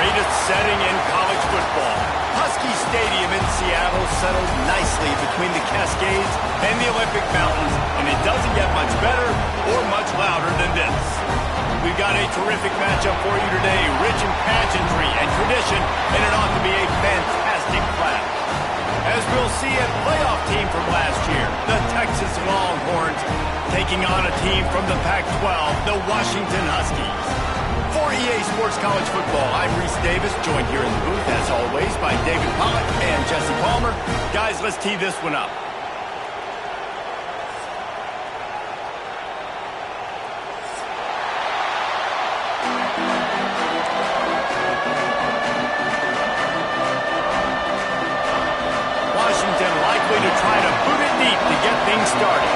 greatest setting in college football. Husky Stadium in Seattle settles nicely between the Cascades and the Olympic Mountains, and it doesn't get much better or much louder than this. We've got a terrific matchup for you today, rich in pageantry and tradition, and it ought to be a fantastic clash. As we'll see a playoff team from last year, the Texas Longhorns, taking on a team from the Pac-12, the Washington Huskies. For EA Sports College Football, I'm Reese Davis, joined here in the booth, as always, by David Pollock and Jesse Palmer. Guys, let's tee this one up. Washington likely to try to boot it deep to get things started.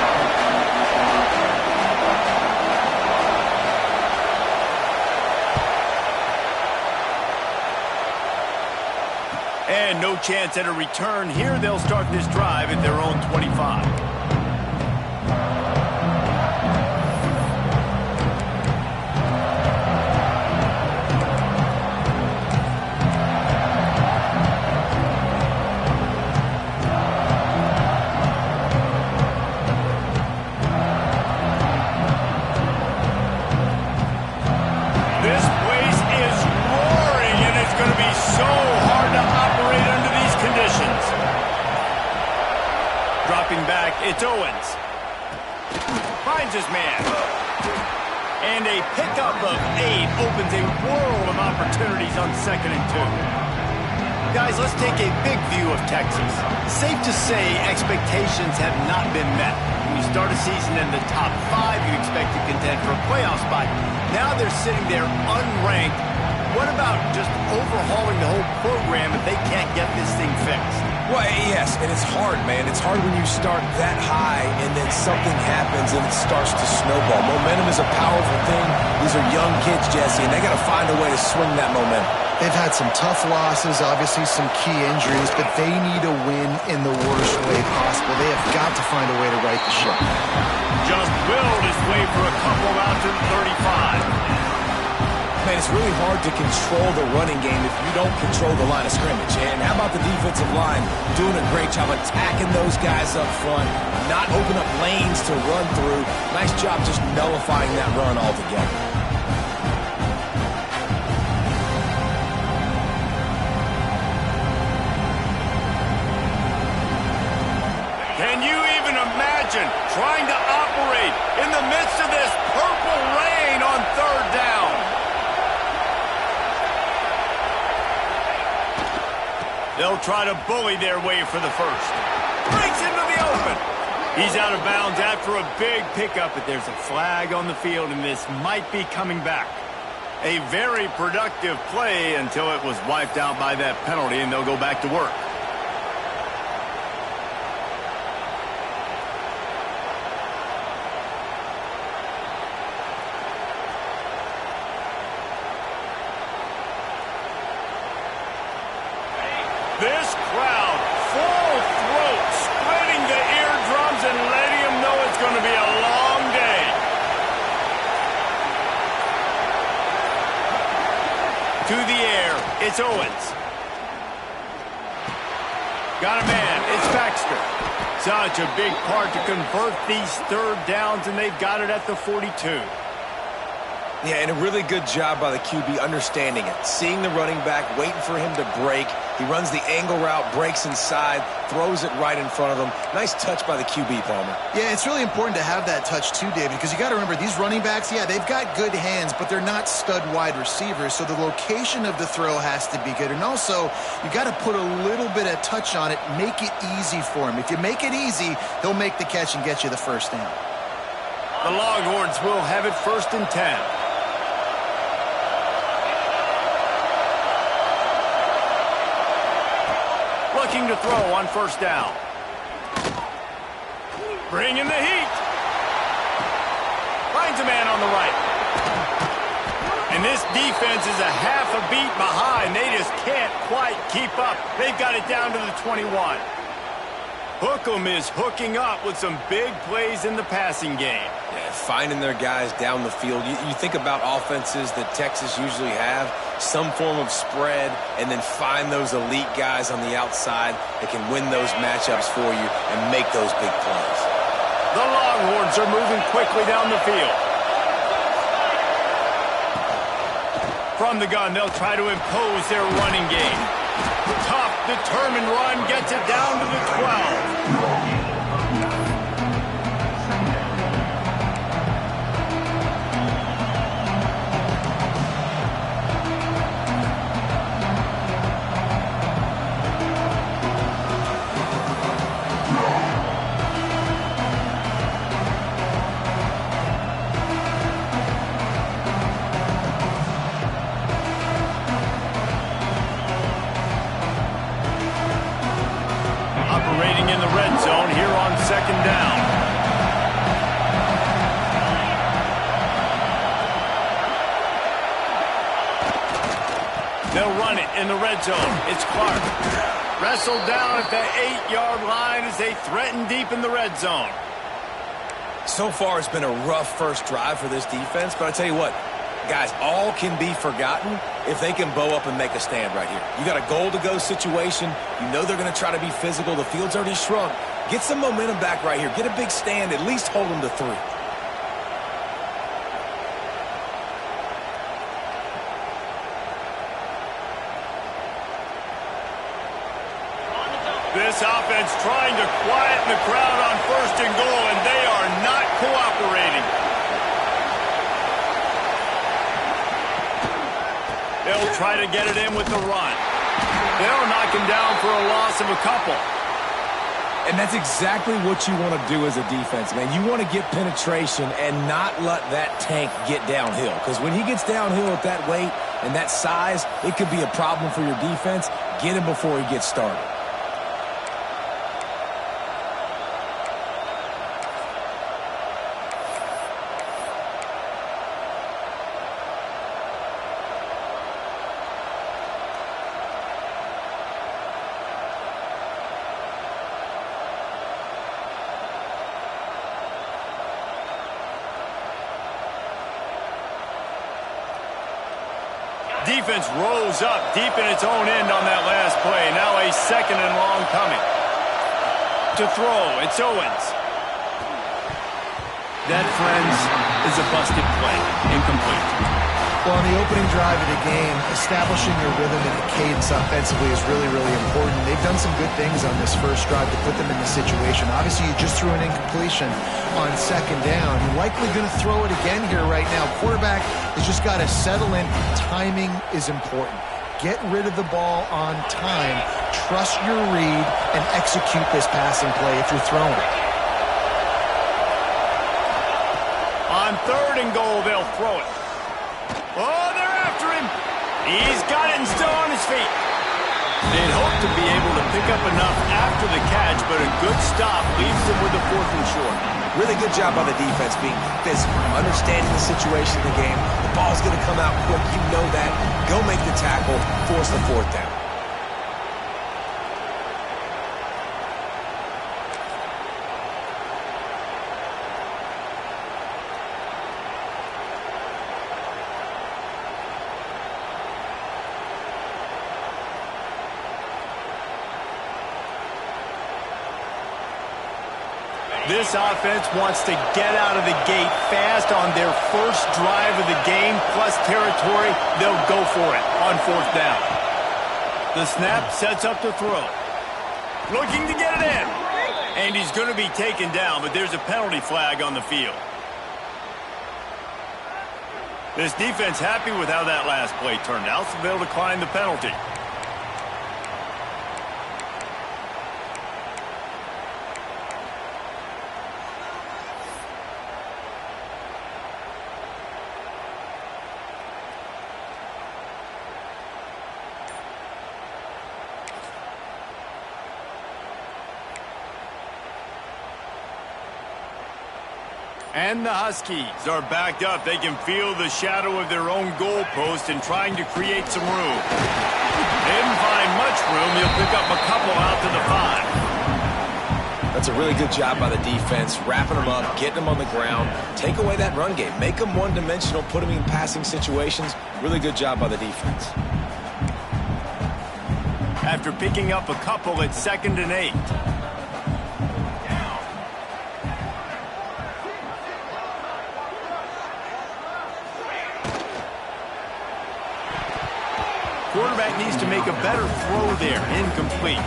And no chance at a return here. They'll start this drive at their own 25. This place is roaring, and it's going to be so hard to operate under these conditions. Dropping back, it's Owens. Finds his man. And a pickup of 8 opens a world of opportunities on 2nd and 2. Guys, let's take a big view of Texas. Safe to say expectations have not been met. When you start a season in the top 5, you expect to contend for a playoff spot. Now they're sitting there unranked. What about just overhauling the whole program if they can't get this thing fixed? Well, yes, and it's hard, man. It's hard when you start that high and then something happens and it starts to snowball. Momentum is a powerful thing. These are young kids, Jesse, and they got to find a way to swing that momentum. They've had some tough losses, obviously some key injuries, but they need to win in the worst way possible. They have got to find a way to right the ship. Just willed his way for a couple out to the 35. Man, it's really hard to control the running game if you don't control the line of scrimmage. And how about the defensive line doing a great job attacking those guys up front, not open up lanes to run through. Nice job just nullifying that run altogether. Can you even imagine trying to operate in the midst of this purple rain on 3rd down? They'll try to bully their way for the first. Breaks into the open. He's out of bounds after a big pickup, but there's a flag on the field, and this might be coming back. A very productive play until it was wiped out by that penalty, and they'll go back to work. This crowd, full throat, splitting the eardrums and letting them know it's going to be a long day. To the air, it's Owens. Got a man, it's Baxter. Such a big part to convert these 3rd downs, and they've got it at the 42. Yeah, and a really good job by the QB understanding it. Seeing the running back, waiting for him to break. He runs the angle route, breaks inside, throws it right in front of him. Nice touch by the QB, Palmer. Yeah, it's really important to have that touch too, David, because you got to remember these running backs, yeah, they've got good hands, but they're not stud wide receivers, so the location of the throw has to be good. And also, you got to put a little bit of touch on it, make it easy for him. If you make it easy, he'll make the catch and get you the first down. The Longhorns will have it 1st and 10. Looking to throw on 1st down. Bringing the heat. Finds a man on the right. And this defense is a half a beat behind. They just can't quite keep up. They've got it down to the 21. Hookem is hooking up with some big plays in the passing game. Yeah, finding their guys down the field. You think about offenses that Texas usually have, some form of spread, and then find those elite guys on the outside that can win those matchups for you and make those big plays. The Longhorns are moving quickly down the field. From the gun, they'll try to impose their running game. Tough, determined run gets it down to the 12. Operating in the red zone here on second down. They'll run it in the red zone. It's Clark. Wrestled down at the 8-yard line as they threaten deep in the red zone. So far, it's been a rough first drive for this defense, but I tell you what, guys, all can be forgotten if they can bow up and make a stand right here. You got a goal-to-go situation. You know they're going to try to be physical. The field's already shrunk. Get some momentum back right here. Get a big stand. At least hold them to 3. This offense trying to quieten the crowd on first and goal, and they are not cooperating. They'll try to get it in with the run. They'll knock him down for a loss of a couple. And that's exactly what you want to do as a defense, man. You want to get penetration and not let that tank get downhill. Because when he gets downhill at that weight and that size, it could be a problem for your defense. Get him before he gets started. Defense rose up deep in its own end on that last play. Now a second and long coming. To throw, it's Owens. That, friends, is a busted play. Incomplete. Well, on the opening drive of the game, establishing your rhythm and the cadence offensively is really, really important. They've done some good things on this first drive to put them in this situation. Obviously, you just threw an incompletion on second down. You're likely going to throw it again here right now. Quarterback has just got to settle in. Timing is important. Get rid of the ball on time. Trust your read and execute this passing play if you're throwing it. On third and goal, they'll throw it. Oh, they're after him. He's got it and still on his feet. They'd hope to be able to pick up enough after the catch, but a good stop leaves them with a 4th and short. Really good job by the defense being physical, understanding the situation in the game. The ball's going to come out quick. You know that. Go make the tackle, force the 4th down. This offense wants to get out of the gate fast on their first drive of the game, plus territory. They'll go for it on 4th down. The snap sets up the throw. Looking to get it in. And he's going to be taken down, but there's a penalty flag on the field. This defense happy with how that last play turned out, so they'll decline the penalty. And the Huskies are backed up. They can feel the shadow of their own goalpost and trying to create some room. They didn't find much room. He'll pick up a couple out to the 5. That's a Really good job by the defense, wrapping them up, getting them on the ground. Take away that run game. Make them one-dimensional, put them in passing situations. Really good job by the defense. After picking up a couple at 2nd and 8. Quarterback needs to make a better throw there. Incomplete.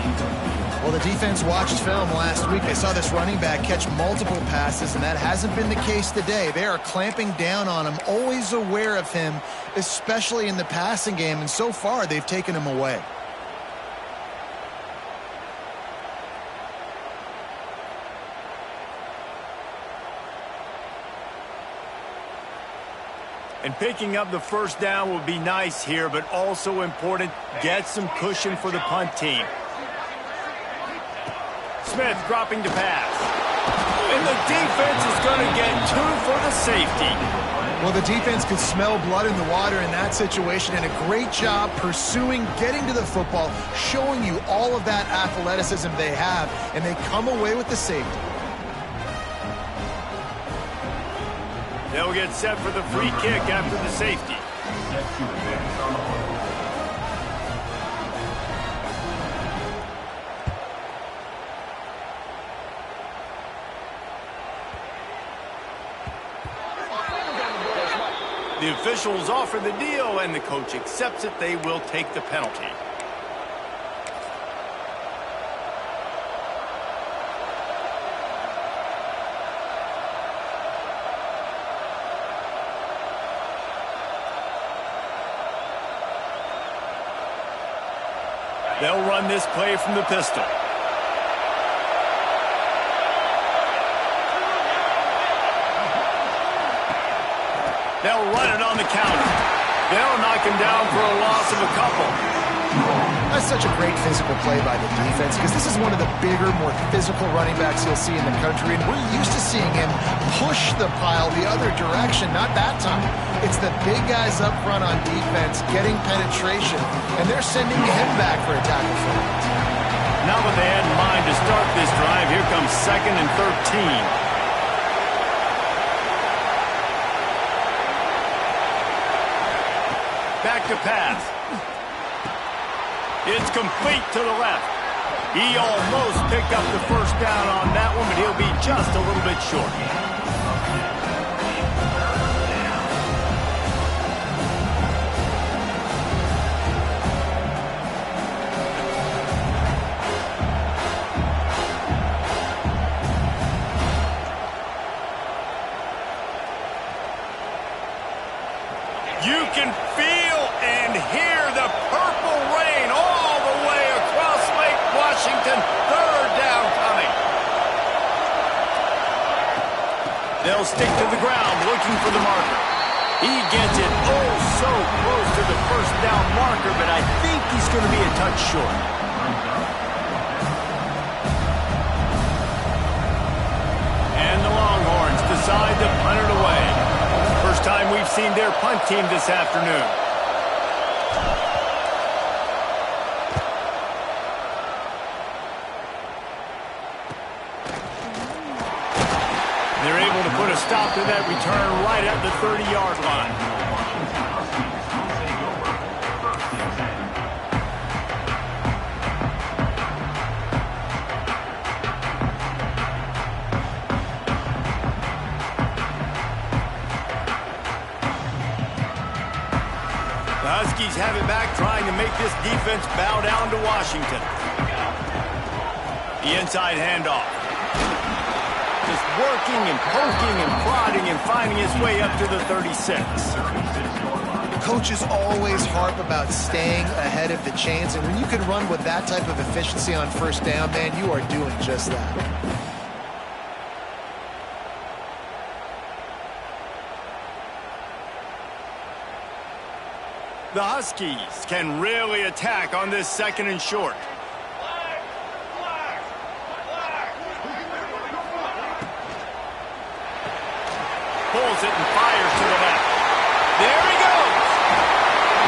Well, the defense watched film last week. They saw this running back catch multiple passes, and that hasn't been the case today. They are clamping down on him, always aware of him, especially in the passing game, and so far they've taken him away. And picking up the first down will be nice here, but also important. Get some cushion for the punt team. Smith dropping to pass. And the defense is going to get 2 for the safety. Well, the defense could smell blood in the water in that situation, and a great job pursuing, getting to the football, showing you all of that athleticism they have, and they come away with the safety. They'll get set for the free kick after the safety. The officials offer the deal, and the coach accepts it. They will take the penalty. They'll run this play from the pistol. They'll run it on the counter. They'll knock him down for a loss of a couple. That's such a great physical play by the defense, because this is one of the bigger, more physical running backs you'll see in the country, and we're used to seeing him push the pile the other direction. Not that time. It's the big guys up front on defense getting penetration, and they're sending him back for a tackle for it. Now what they had in mind to start this drive, here comes 2nd and 13. Back to pass. It's complete to the left. He almost picked up the first down on that one, but he'll be just a little bit short. You can feel and hear the purple rain all the way across Lake Washington. 3rd down coming. They'll stick to the ground looking for the marker. He gets it oh so close to the first down marker, but I think he's going to be a touch short. And the Longhorns decide to punt it away. First time we've seen their punt team this afternoon. They're able to put a stop to that return right at the 30-yard line. The Huskies have it back, trying to make this defense bow down to Washington. The inside handoff. Just working and poking and prodding and finding his way up to the 36. Coaches always harp about staying ahead of the chains, and when you can run with that type of efficiency on first down, man, you are doing just that. The Huskies can really attack on this 2nd and short. Pulls it and fires to the left. There he goes.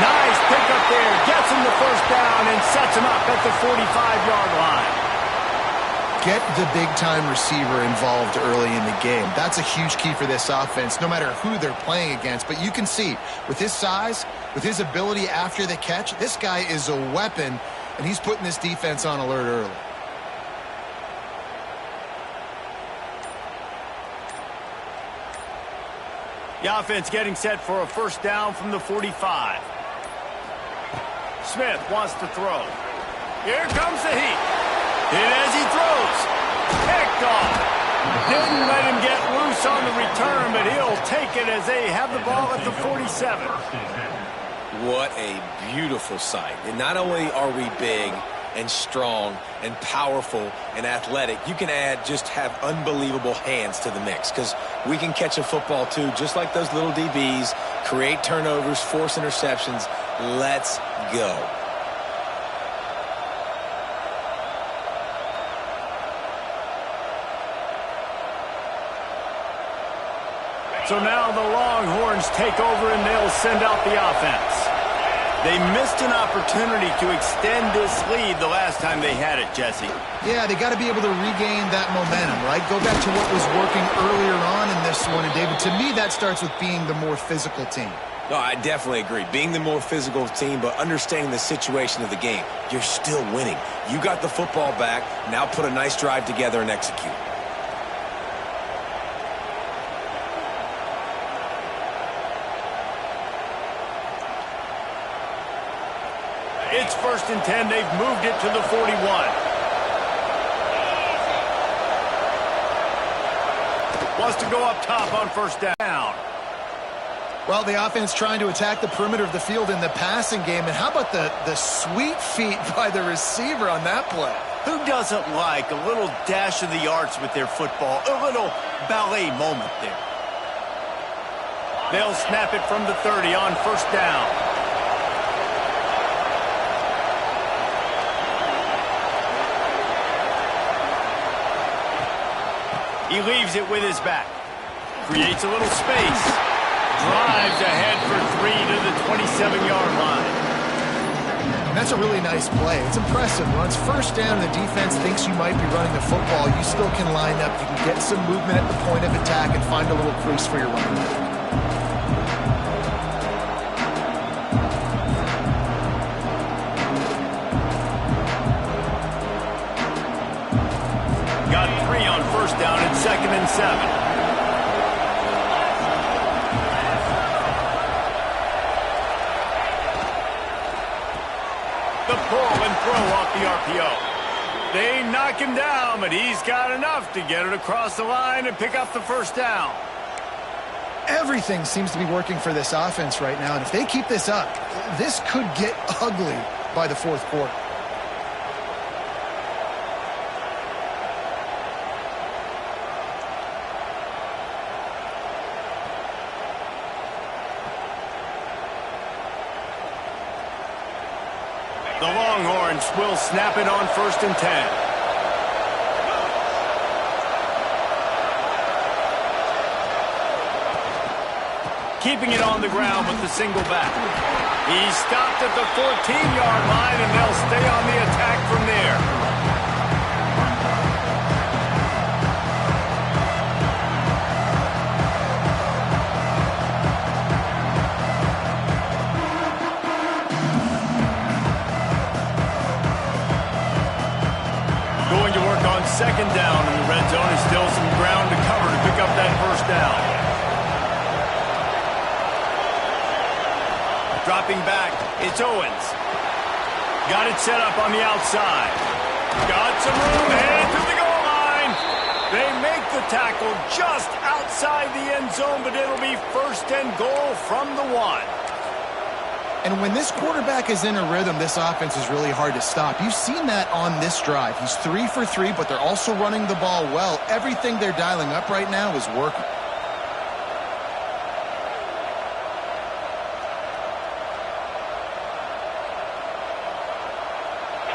Nice pickup there. Gets him the first down and sets him up at the 45-yard line. Get the big-time receiver involved early in the game. That's a huge key for this offense, no matter who they're playing against. But you can see, with his size, with his ability after the catch, this guy is a weapon, and he's putting this defense on alert early. The offense getting set for a first down from the 45. Smith wants to throw. Here comes the heat. And as he throws, picked off. Didn't let him get loose on the return, but he'll take it as they have the ball at the 47. What a beautiful sight. And not only are we big and strong and powerful and athletic, you can have unbelievable hands to the mix, because we can catch a football too, just like those little DBs, create turnovers, force interceptions. Let's go. So now the Longhorns take over and they'll send out the offense. They missed an opportunity to extend this lead the last time they had it, Jesse. Yeah, they got to be able to regain that momentum, right? Go back to what was working earlier on in this one. And, David, to me, that starts with being the more physical team. No, I definitely agree. Being the more physical team, but understanding the situation of the game. You're still winning. You got the football back. Now put a nice drive together and execute. It's 1st and 10. They've moved it to the 41. Wants to go up top on first down. Well, the offense trying to attack the perimeter of the field in the passing game. And how about the sweet feet by the receiver on that play? Who doesn't like a little dash of the arts with their football? A little ballet moment there. They'll snap it from the 30 on first down. He leaves it with his back. Creates a little space. Drives ahead for 3 to the 27-yard line. And that's a really nice play. It's impressive. When it's first down and the defense thinks you might be running the football, you still can line up. You can get some movement at the point of attack and find a little crease for your running back. Got 3 on first down and 2nd and 7. The pull and throw off the RPO. They knock him down, but he's got enough to get it across the line and pick up the first down. Everything seems to be working for this offense right now, and if they keep this up, this could get ugly by the 4th quarter. The Longhorns will snap it on 1st and 10. Keeping it on the ground with the single back. He's stopped at the 14-yard line, and they'll stay on the attack from there. Going to work on 2nd down in the red zone. Is still some ground to cover to pick up that first down. Dropping back, it's Owens. Got it set up on the outside. Got some room, headed to the goal line. They make the tackle just outside the end zone, but it'll be 1st and goal from the 1. And when this quarterback is in a rhythm, this offense is really hard to stop. You've seen that on this drive. He's 3 for 3, but they're also running the ball well. Everything they're dialing up right now is working.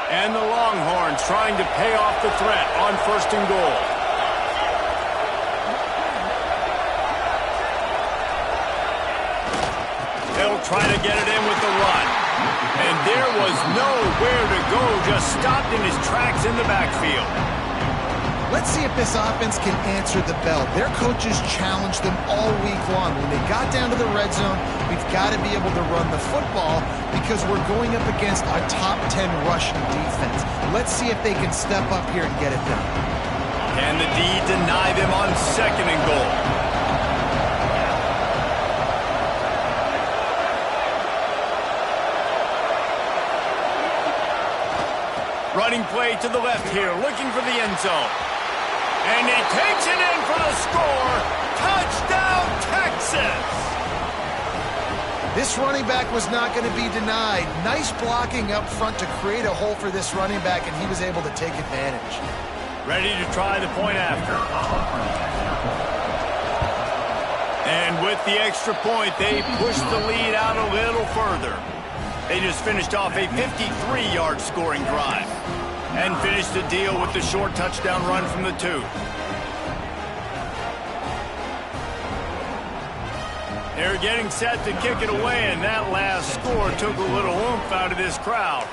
And the Longhorns trying to pay off the threat on 1st and goal. They'll try to get it in with the run. And there was nowhere to go, just stopped in his tracks in the backfield. Let's see if this offense can answer the bell. Their coaches challenged them all week long. When they got down to the red zone, we've got to be able to run the football because we're going up against a top 10 rushing defense. Let's see if they can step up here and get it done. Can the D deny them on 2nd and goal? Running play to the left here, looking for the end zone. And he takes it in for the score. Touchdown, Texas! This running back was not going to be denied. Nice blocking up front to create a hole for this running back, and he was able to take advantage. Ready to try the point after. And with the extra point, they push the lead out a little further. They just finished off a 53-yard scoring drive and finished the deal with the short touchdown run from the 2. They're getting set to kick it away, and that last score took a little oomph out of this crowd.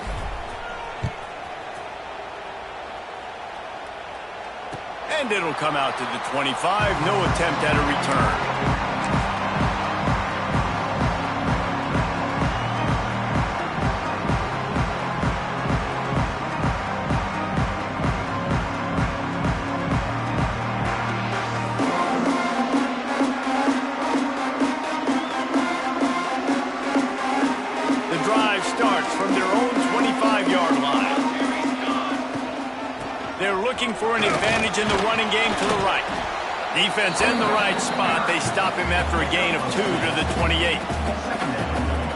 And it'll come out to the 25. No attempt at a return. Looking for an advantage in the running game to the right. Defense in the right spot. They stop him after a gain of 2 to the 28.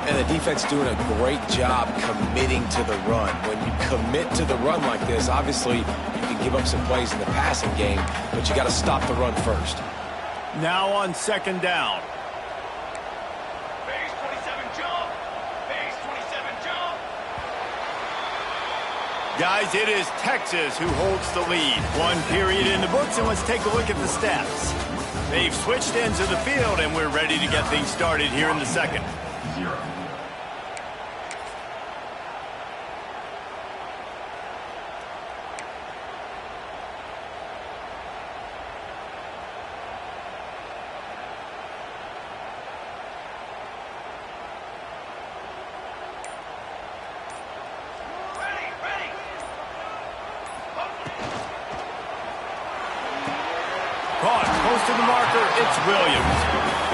And the defense doing a great job committing to the run. When you commit to the run like this, obviously you can give up some plays in the passing game, but you got to stop the run first. Now on 2nd down. Guys, it is Texas who holds the lead. 1 period in the books, and let's take a look at the stats. They've switched ends of the field, and we're ready to get things started here in the 2nd. Close to the marker, it's Williams.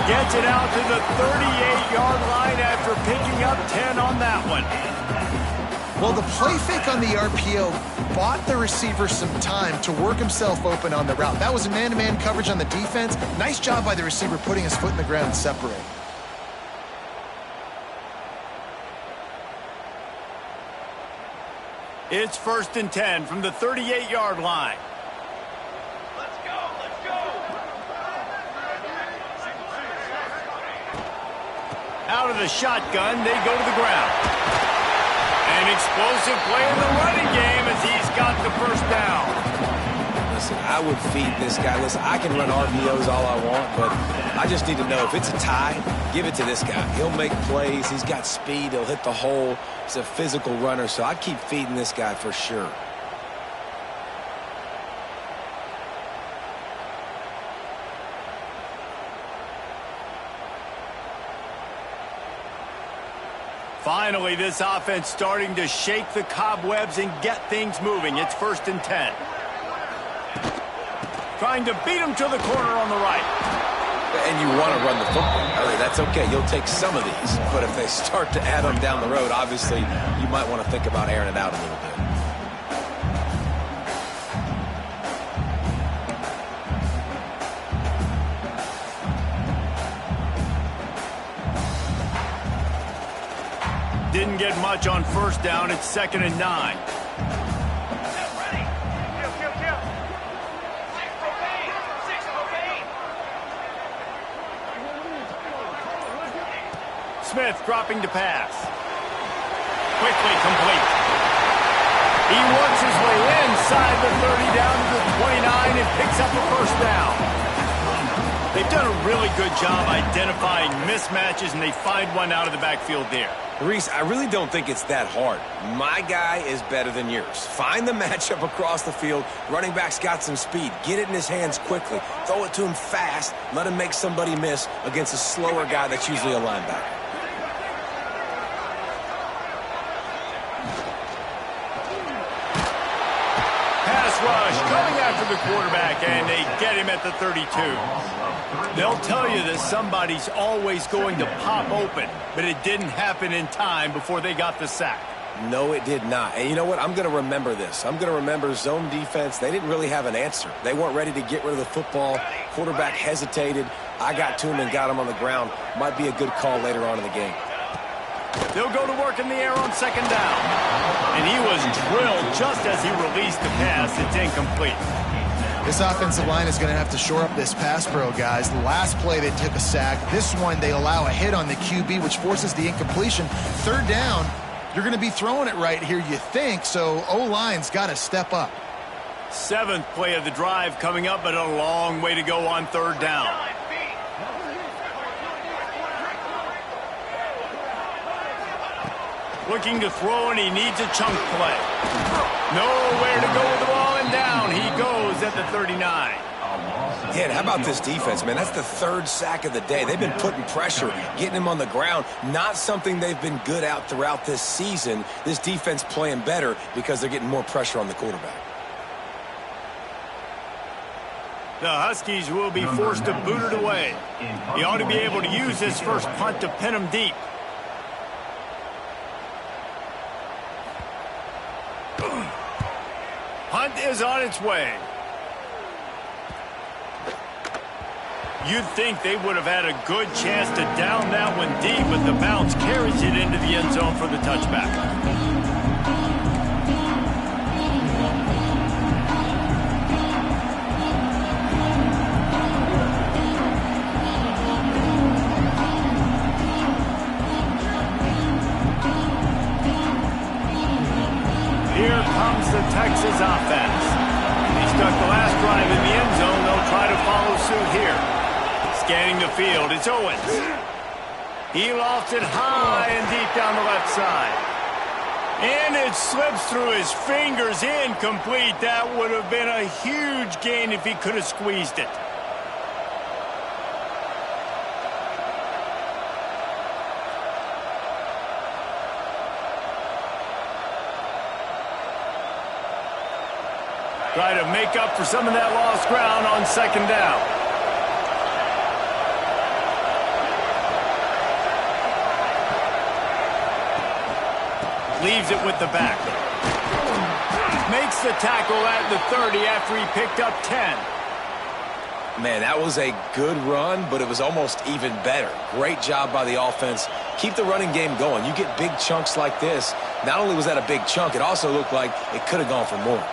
Gets it out to the 38-yard line after picking up 10 on that one. Well, the play fake on the RPO bought the receiver some time to work himself open on the route. That was a man-to-man coverage on the defense. Nice job by the receiver putting his foot in the ground and separating. It's 1st and 10 from the 38-yard line. Out of the shotgun, they go to the ground. An explosive play in the running game as he's got the 1st down. Listen, I would feed this guy. Listen, I can run RPOs all I want, but I just need to know if it's a tie, give it to this guy. He'll make plays. He's got speed. He'll hit the hole. He's a physical runner, so I'd keep feeding this guy for sure. Finally, this offense starting to shake the cobwebs and get things moving. It's 1st and 10. Trying to beat him to the corner on the right. And you want to run the football. That's okay. You'll take some of these. But if they start to add them down the road, obviously you might want to think about airing it out a little bit. Didn't get much on 1st down. It's 2nd and 9. Smith dropping to pass. Quickly complete. He works his way inside the 30 down to the 29 and picks up the 1st down. They've done a really good job identifying mismatches, and they find one out of the backfield there. Reese, I really don't think it's that hard. My guy is better than yours. Find the matchup across the field. Running back's got some speed. Get it in his hands quickly. Throw it to him fast. Let him make somebody miss against a slower guy that's usually a linebacker. Pass rush coming after the quarterback, and they get him at the 32. They'll tell you that somebody's always going to pop open, but it didn't happen in time before they got the sack. No, it did not. And you know what? I'm going to remember this. I'm going to remember zone defense. They didn't really have an answer. They weren't ready to get rid of the football. Quarterback hesitated. I got to him and got him on the ground. Might be a good call later on in the game. They'll go to work in the air on second down. And he was drilled just as he released the pass. It's incomplete. This offensive line is going to have to shore up this pass pro, guys. The last play they took a sack. This one they allow a hit on the QB, which forces the incompletion. Third down, you're going to be throwing it right here, you think, so O-line's got to step up. 7th play of the drive coming up, but a long way to go on third down. Looking to throw, and he needs a chunk play. Nowhere to go with the ball, and down he goes at the 39. Yeah, and how about this defense, man? That's the 3rd sack of the day. They've been putting pressure, getting him on the ground. Not something they've been good at throughout this season. This defense playing better because they're getting more pressure on the quarterback. The Huskies will be forced to boot it away. He ought to be able to use his first punt to pin him deep. Punt is on its way. You'd think they would have had a good chance to down that one deep, but the bounce carries it into the end zone for the touchback. Here comes the Texas offense. He stuck the last drive in the end zone. They'll try to follow suit here. Scanning the field, it's Owens. He lofts it high and deep down the left side. And it slips through his fingers, incomplete. That would have been a huge gain if he could have squeezed it. Try to make up for some of that lost ground on second down. Leaves it with the back. Makes the tackle at the 30 after he picked up 10. Man, that was a good run, but it was almost even better. Great job by the offense. Keep the running game going. You get big chunks like this. Not only was that a big chunk, it also looked like it could have gone for more.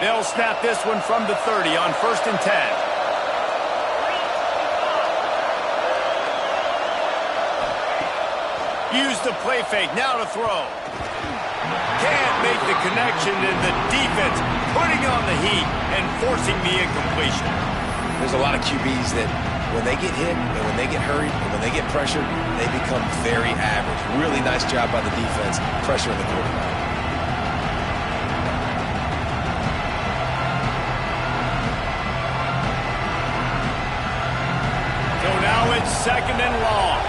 They'll snap this one from the 30 on 1st and 10. Use the play fake, now to throw. Can't make the connection, and the defense putting on the heat and forcing the incompletion. There's a lot of QBs that when they get hit and when they get hurried and when they get pressured, they become very average. Really nice job by the defense, pressuring the quarterback. So now it's 2nd and long.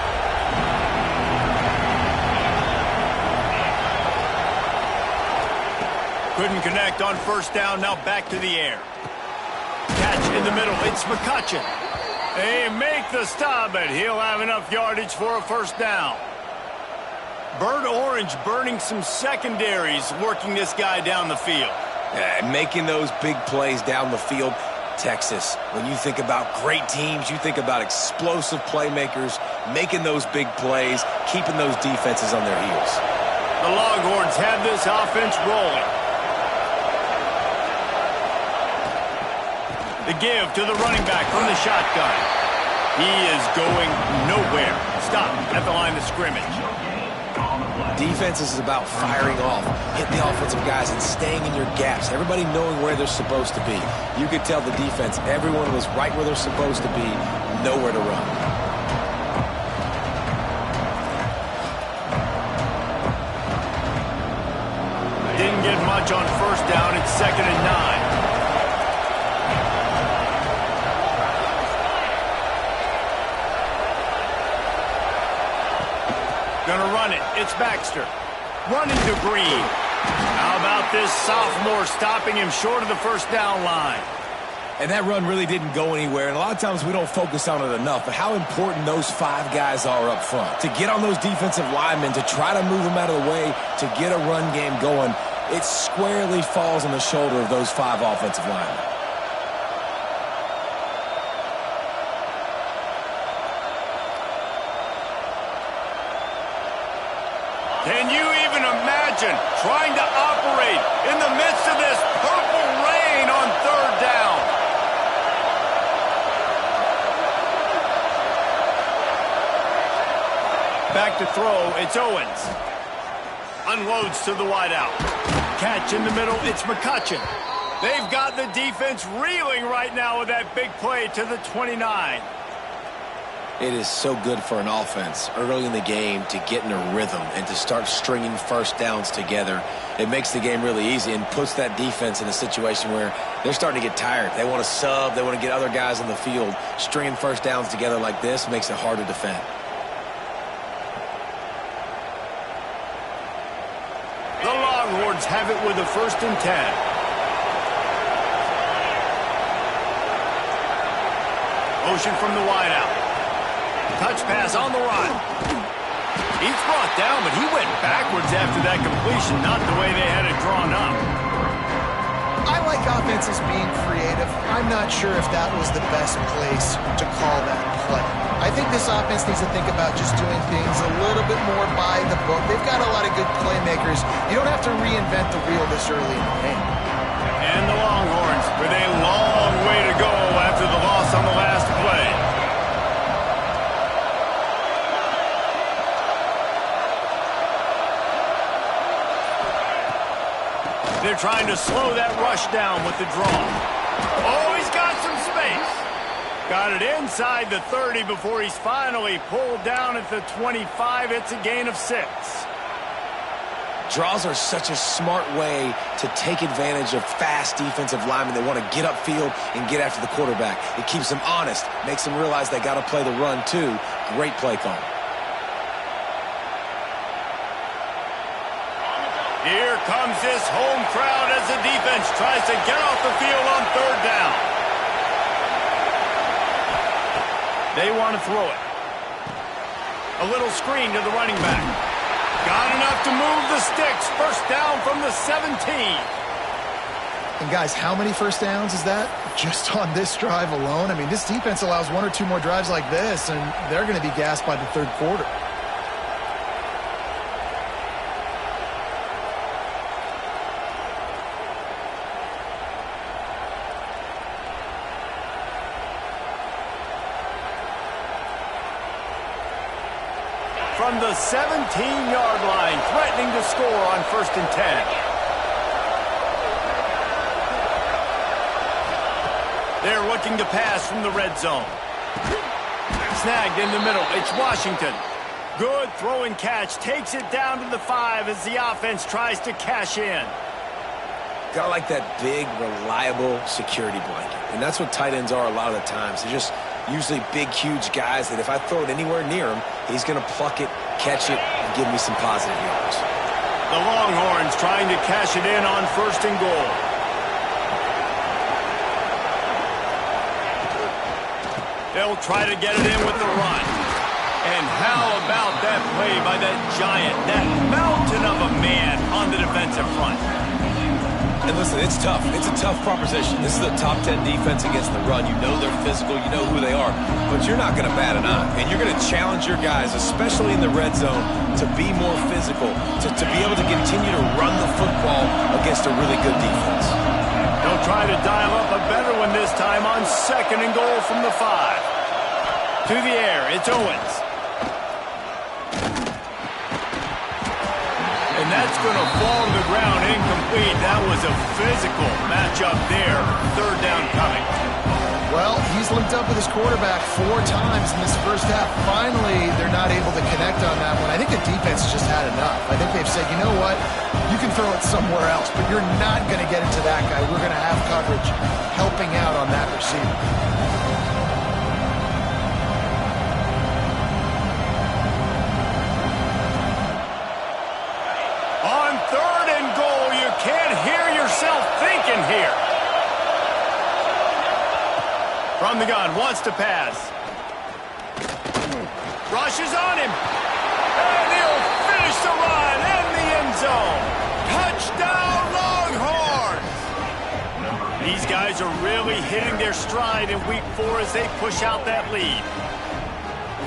Couldn't connect on 1st down, now back to the air. Catch in the middle, it's McCutcheon. They make the stop, but he'll have enough yardage for a 1st down. Burnt Orange burning some secondaries, working this guy down the field. Making those big plays down the field. Texas, when you think about great teams, you think about explosive playmakers, making those big plays, keeping those defenses on their heels. The Longhorns have this offense rolling. The give to the running back from the shotgun. He is going nowhere. Stop at the line of scrimmage. Defense is about firing off, hitting the offensive guys, and staying in your gaps. Everybody knowing where they're supposed to be. You could tell the defense, everyone was right where they're supposed to be, nowhere to run. Didn't get much on first down. It's 2nd and 9. Gonna run it. It's Baxter. Running to Green. How about this sophomore stopping him short of the first down line? And that run really didn't go anywhere, and a lot of times we don't focus on it enough, but how important those 5 guys are up front. To get on those defensive linemen, to try to move them out of the way, to get a run game going, it squarely falls on the shoulder of those 5 offensive linemen. Can you even imagine trying to operate in the midst of this purple rain on 3rd down? Back to throw, it's Owens. Unloads to the wideout. Catch in the middle, it's McCutcheon. They've got the defense reeling right now with that big play to the 29. It is so good for an offense early in the game to get in a rhythm and to start stringing first downs together. It makes the game really easy and puts that defense in a situation where they're starting to get tired. They want to sub. They want to get other guys on the field. Stringing first downs together like this makes it hard to defend. The Longhorns have it with a 1st and 10. Motion from the wideout. Touch pass on the run. He's brought down, but he went backwards after that completion, not the way they had it drawn up. I like offenses being creative. I'm not sure if that was the best place to call that play. I think this offense needs to think about just doing things a little bit more by the book. They've got a lot of good playmakers. You don't have to reinvent the wheel this early in the game. And the Longhorns with a long way to go after the loss on the last play. They're trying to slow that rush down with the draw. Oh, he's got some space. Got it inside the 30 before he's finally pulled down at the 25. It's a gain of 6. Draws are such a smart way to take advantage of fast defensive linemen that want to get upfield and get after the quarterback. It keeps them honest, makes them realize they got to play the run too. Great play call. Here comes this home crowd as the defense tries to get off the field on 3rd down. They want to throw it. A little screen to the running back. Got enough to move the sticks. 1st down from the 17. And guys, how many first downs is that? Just on this drive alone? I mean, this defense allows 1 or 2 more drives like this, and they're going to be gassed by the 3rd quarter. From the 17-yard line, threatening to score on 1st and 10. They're looking to pass from the red zone. Snagged in the middle. It's Washington. Good throw and catch. Takes it down to the 5 as the offense tries to cash in. Gotta like that big, reliable security blanket. And that's what tight ends are a lot of the times. They're just usually big, huge guys that if I throw it anywhere near him, he's going to pluck it, catch it, and give me some positive yards. The Longhorns trying to cash it in on 1st and goal. They'll try to get it in with the run. And how about that play by that giant, that mountain of a man on the defensive front? And listen, it's tough. It's a tough proposition. This is a top 10 defense against the run. You know they're physical. You know who they are. But you're not going to bat an eye. And you're going to challenge your guys, especially in the red zone, to be more physical, to be able to continue to run the football against a really good defense. They'll try to dial up a better one this time on 2nd and goal from the 5. To the air, it's Owens. It's going to fall to the ground incomplete. That was a physical matchup there. Third down coming. Well, he's linked up with his quarterback 4 times in this first half. Finally, they're not able to connect on that one. I think the defense just had enough. I think they've said, you know what, you can throw it somewhere else, but you're not going to get it to that guy. We're going to have coverage helping out on that receiver. On third and goal, you can't hear yourself thinking here. From the gun, wants to pass. Rushes on him. And he'll finish the run in the end zone. Touchdown, Longhorns! These guys are really hitting their stride in week 4 as they push out that lead.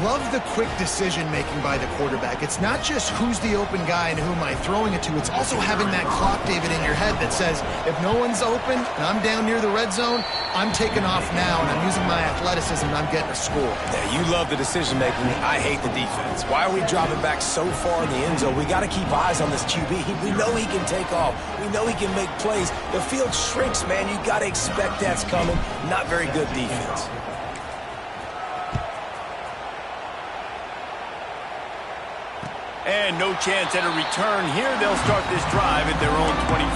Love the quick decision-making by the quarterback. It's not just who's the open guy and who am I throwing it to. It's also having that clock, David, in your head that says, if no one's open and I'm down near the red zone, I'm taking off now and I'm using my athleticism and I'm getting a score. Yeah, you love the decision-making. I hate the defense. Why are we dropping back so far in the end zone? We got to keep eyes on this QB. We know he can take off. We know he can make plays. The field shrinks, man. You got to expect that's coming. Not very good defense. And no chance at a return here. They'll start this drive at their own 25.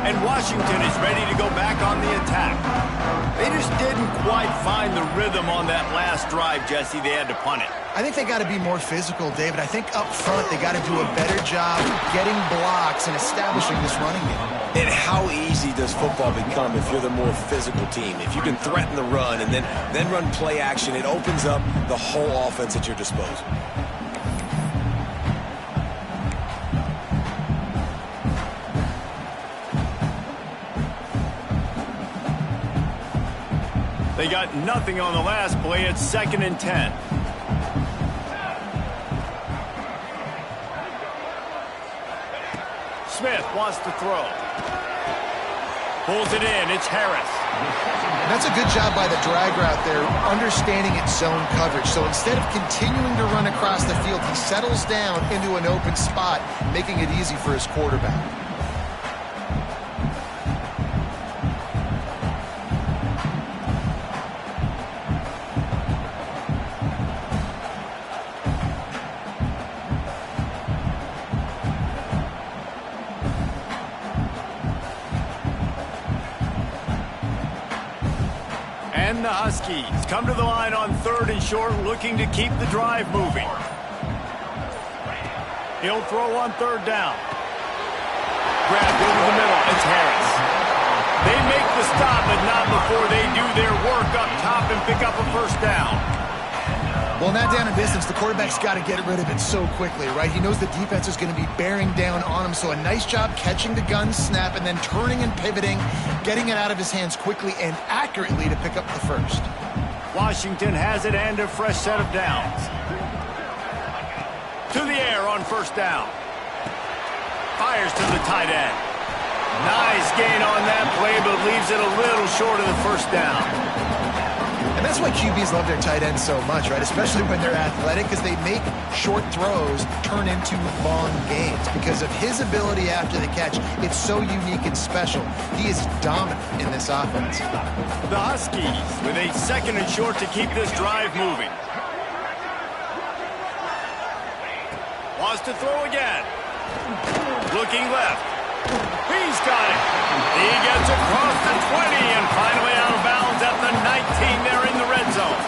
And Washington is ready to go back on the attack. They just didn't quite find the rhythm on that last drive, Jesse. They had to punt it. I think they got to be more physical, David. I think up front they got to do a better job getting blocks and establishing this running game. And how easy does football become if you're the more physical team? If you can threaten the run and then run play action, it opens up the whole offense at your disposal. They got nothing on the last play. It's 2nd and 10. Smith wants to throw. Pulls it in. It's Harris. And that's a good job by the drag route there, understanding its zone coverage. So instead of continuing to run across the field, he settles down into an open spot, making it easy for his quarterback. And the Huskies come to the line on 3rd and short, looking to keep the drive moving. He'll throw on 3rd down. Grabbed over the middle. It's Harris. They make the stop, but not before they do their work up top and pick up a 1st down. Well, not down in distance, the quarterback's got to get rid of it so quickly, right? He knows the defense is going to be bearing down on him, so a nice job catching the gun snap and then turning and pivoting, getting it out of his hands quickly and accurately to pick up the 1st. Washington has it and a fresh set of downs. To the air on 1st down. Fires to the tight end. Nice gain on that play, but leaves it a little short of the 1st down. And that's why QBs love their tight ends so much, right? Especially when they're athletic, because they make short throws turn into long gains. Because of his ability after the catch, it's so unique and special. He is dominant in this offense. The Huskies with a 2nd and short to keep this drive moving. Wants to throw again. Looking left. He's got it. He gets across the 20 and finally out of bounds at the 19 there in the red zone.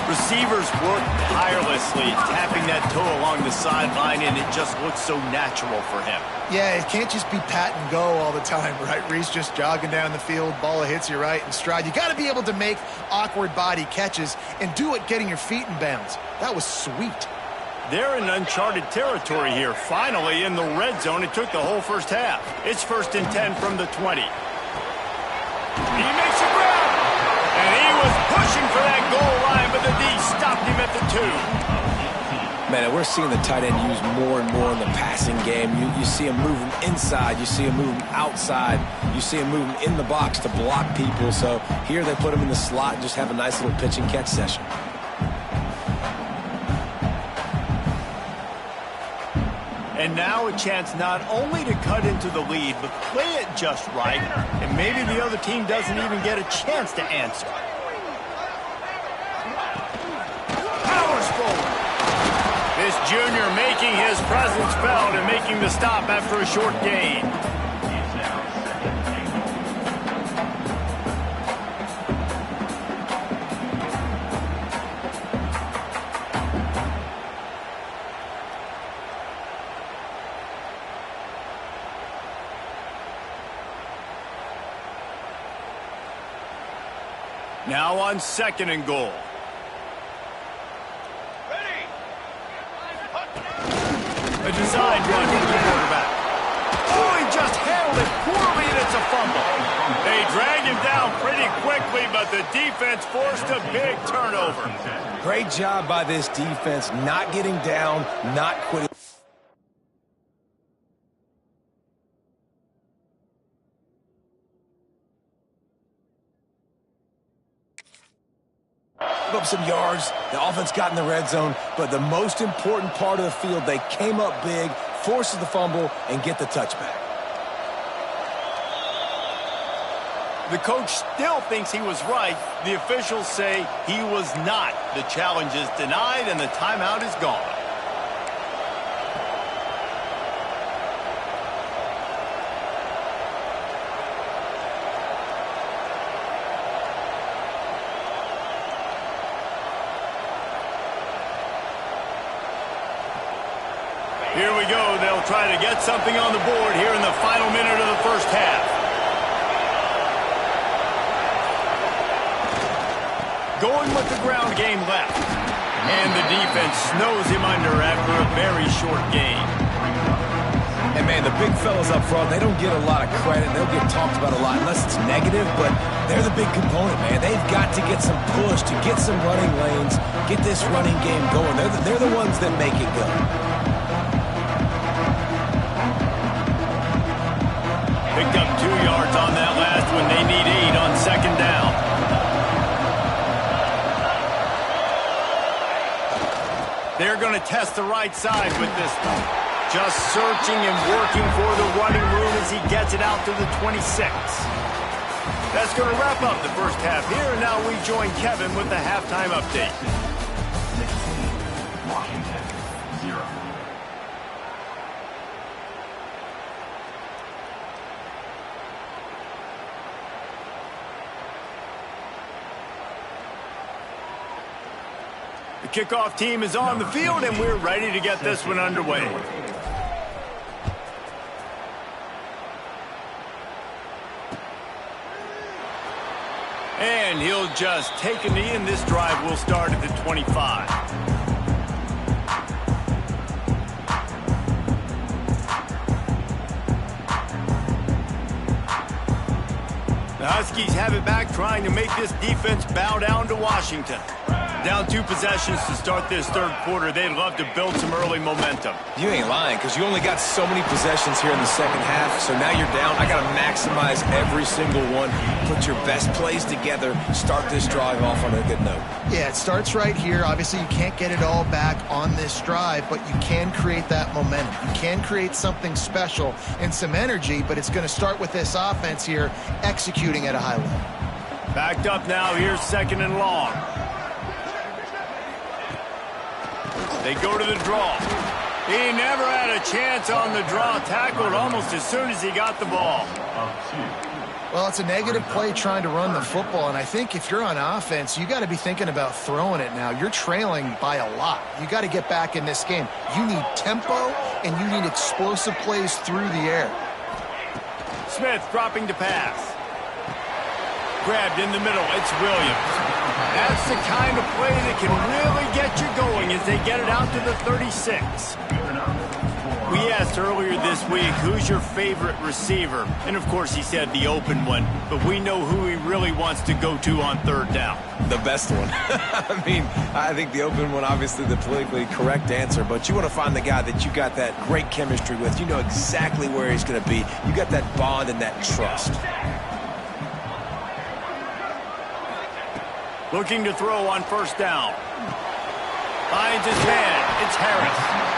Receivers work tirelessly, tapping that toe along the sideline, and it just looks so natural for him. Yeah, it can't just be pat and go all the time, right? Reese just jogging down the field, ball hits you right in stride. You got to be able to make awkward body catches and do it getting your feet in bounds. That was sweet. They're in uncharted territory here. Finally in the red zone. It took the whole first half. It's 1st and 10 from the 20. He makes a grab. And he was pushing for that goal line, but the D stopped him at the 2. Man, and we're seeing the tight end used more and more in the passing game. You see him moving inside. You see him moving outside. You see him moving in the box to block people. So here they put him in the slot and just have a nice little pitch and catch session. And now a chance not only to cut into the lead, but play it just right. And maybe the other team doesn't even get a chance to answer. Powers forward. This junior making his presence felt and making the stop after a short gain. Now on 2nd and goal. A design run from the quarterback. Oh, he just handled it poorly, and it's a fumble. They dragged him down pretty quickly, but the defense forced a big turnover. Great job by this defense, not getting down, not quitting. Up some yards. The offense got in the red zone, but the most important part of the field, they came up big, forces the fumble, and get the touchback. The coach still thinks he was right. The officials say he was not. The challenge is denied, and the timeout is gone. Here we go. They'll try to get something on the board here in the final minute of the first half. Going with the ground game left. And the defense snows him under after a very short game. And, man, the big fellas up front, they don't get a lot of credit. They'll get talked about a lot unless it's negative, but they're the big component, man. They've got to get some push to get some running lanes, get this running game going. They're the ones that make it go. Picked up 2 yards on that last one. They need 8 on 2nd down. They're going to test the right side with this one. Just searching and working for the running room as he gets it out to the 26. That's going to wrap up the first half here, and now we join Kevin with the halftime update. 16, Washington, 0. The kickoff team is on the field, and we're ready to get this one underway. And he'll just take a knee, and this drive will start at the 25. The Huskies have it back, trying to make this defense bow down to Washington. Down 2 possessions to start this third quarter. They'd love to build some early momentum. You ain't lying, because you only got so many possessions here in the second half, so now you're down. I got to maximize every single one. Put your best plays together. Start this drive off on a good note. Yeah, it starts right here. Obviously, you can't get it all back on this drive, but you can create that momentum. You can create something special and some energy, but it's going to start with this offense here executing at a high level. Backed up now. Here's 2nd and long. They go to the draw. He never had a chance on the draw. Tackled almost as soon as he got the ball. Well, it's a negative play trying to run the football, and I think if you're on offense, you got to be thinking about throwing it now. You're trailing by a lot. You got to get back in this game. You need tempo, and you need explosive plays through the air. Smith dropping to pass. Grabbed in the middle. It's Williams. That's the kind of play that can really get you going as they get it out to the 36. We asked earlier this week, who's your favorite receiver? And, of course, he said the open one. But we know who he really wants to go to on third down. The best one. I mean, I think the open one, obviously the politically correct answer, but you want to find the guy that you got that great chemistry with. You know exactly where he's going to be. You got that bond and that trust. Looking to throw on first down. Finds his man. It's Harris.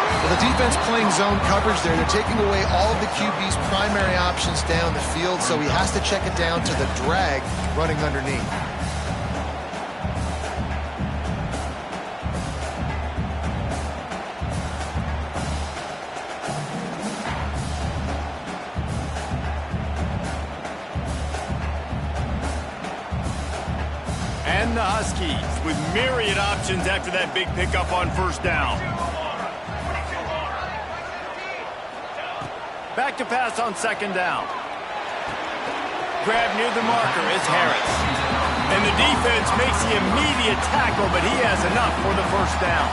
Well, the defense playing zone coverage there. They're taking away all of the QB's primary options down the field, so he has to check it down to the drag running underneath. And the Huskies with myriad options after that big pickup on first down. Back to pass on second down. Grab near the marker is Harris. And the defense makes the immediate tackle, but he has enough for the first down.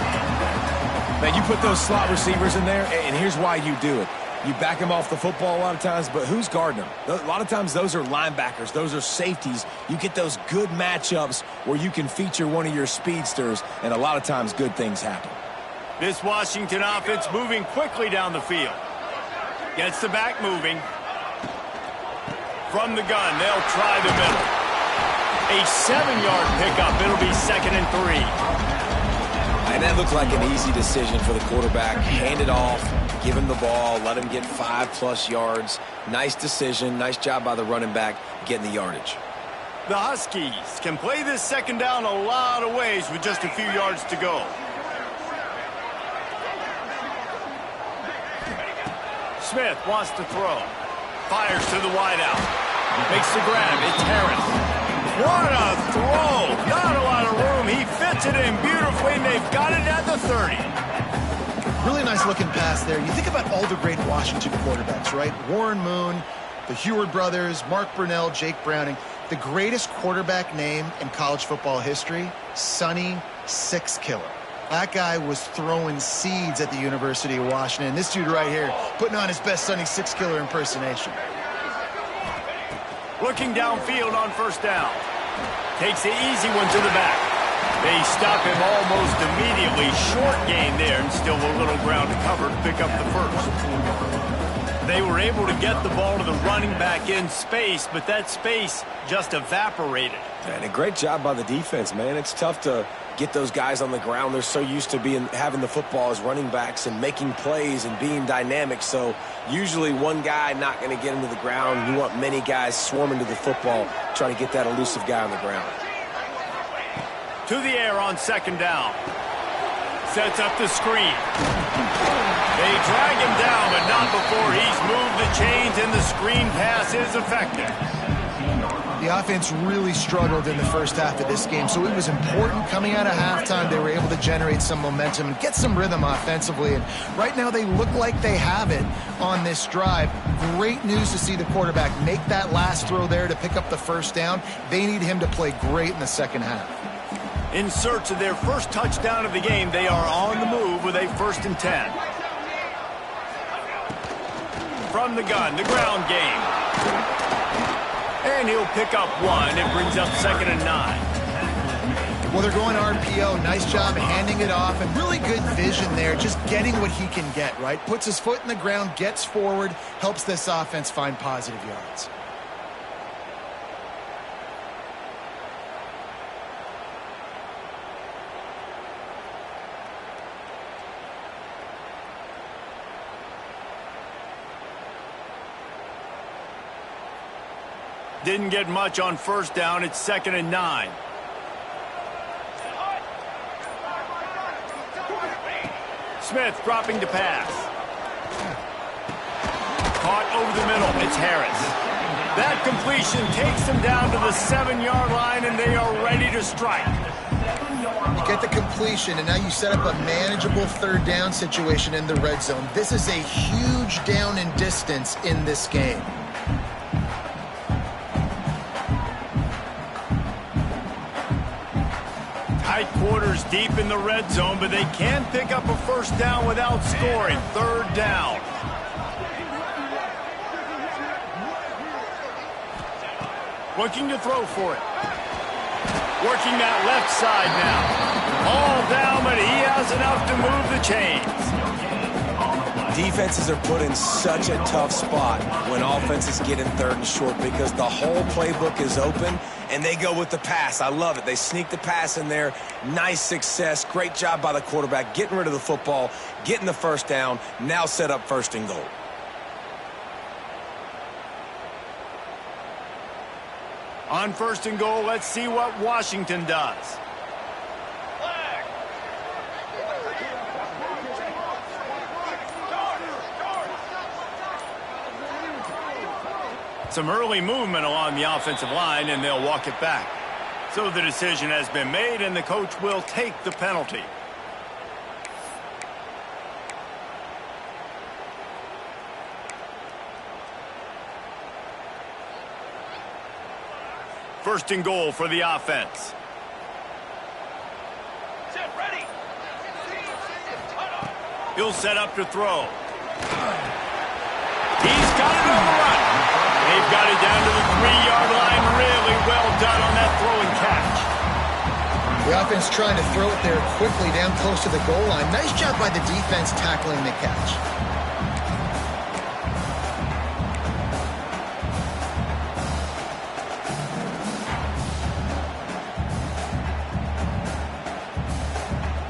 Man, you put those slot receivers in there, and here's why you do it. You back them off the football a lot of times, but who's guarding them? A lot of times those are linebackers. Those are safeties. You get those good matchups where you can feature one of your speedsters, and a lot of times good things happen. This Washington offense moving quickly down the field. Gets the back moving. From the gun, they'll try the middle. A 7-yard pickup. It'll be 2nd and 3. And that looked like an easy decision for the quarterback. Hand it off, give him the ball, let him get 5+ yards. Nice decision. Nice job by the running back getting the yardage. The Huskies can play this second down a lot of ways with just a few yards to go. Smith wants to throw. Fires to the wideout. Makes the grab. It's Harris. What a throw. Not a lot of room. He fits it in beautifully, and they've got it at the 30. Really nice looking pass there. You think about all the great Washington quarterbacks, right? Warren Moon, the Heward brothers, Mark Brunell, Jake Browning. The greatest quarterback name in college football history, Sonny Six Killer. That guy was throwing seeds at the University of Washington. This dude right here putting on his best Sonny Six Killer impersonation. Looking downfield on first down. Takes the easy one to the back. They stop him almost immediately. Short gain there, and still a little ground to cover to pick up the first. They were able to get the ball to the running back in space, but that space just evaporated. And a great job by the defense, man. It's tough to get those guys on the ground. They're so used to having the football as running backs and making plays and being dynamic. So usually one guy not going to get him to the ground. You want many guys swarming to the football, trying to get that elusive guy on the ground. To the air on second down. Sets up the screen. They drag him down, but not before he's moved the chains, and the screen pass is effective. The offense really struggled in the first half of this game, so it was important coming out of halftime. They were able to generate some momentum and get some rhythm offensively, and right now they look like they have it on this drive. Great news to see the quarterback make that last throw there to pick up the first down. They need him to play great in the second half. In search of their first touchdown of the game, they are on the move with a 1st and 10. From the gun, the ground game. And he'll pick up one. It brings up 2nd and 9. Well, they're going RPO. Nice job handing it off, and really good vision there, just getting what he can get, right? Puts his foot in the ground, gets forward, helps this offense find positive yards. Didn't get much on first down. It's 2nd and 9. Smith dropping to pass. Caught over the middle. It's Harris. That completion takes them down to the 7-yard line, and they are ready to strike. You get the completion, and now you set up a manageable 3rd down situation in the red zone. This is a huge down in distance in this game. tight quarters deep in the red zone, but they can pick up a first down without scoring. Third down. Looking to throw for it. Working that left side now. All down, but he has enough to move the chains. Defenses are put in such a tough spot when offenses get in third and short because the whole playbook is open and they go with the pass. I love it. They sneak the pass in there. Nice success. Great job by the quarterback getting rid of the football, getting the first down, now set up first and goal. On first and goal, let's see what Washington does. Some early movement along the offensive line, and they'll walk it back. So the decision has been made, and the coach will take the penalty. First and goal for the offense. Set, ready. He'll set up to throw. He's got it on the run. They've got it down to the 3-yard line. Really well done on that throw and catch. The offense trying to throw it there quickly down close to the goal line. Nice job by the defense tackling the catch.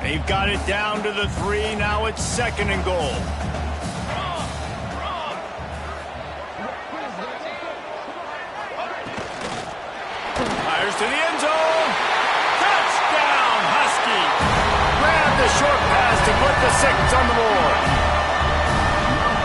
They've got it down to the 3. Now it's second and goal. Fires to the end zone. Touchdown, Husky. Grab the short pass to put the 6 on the board.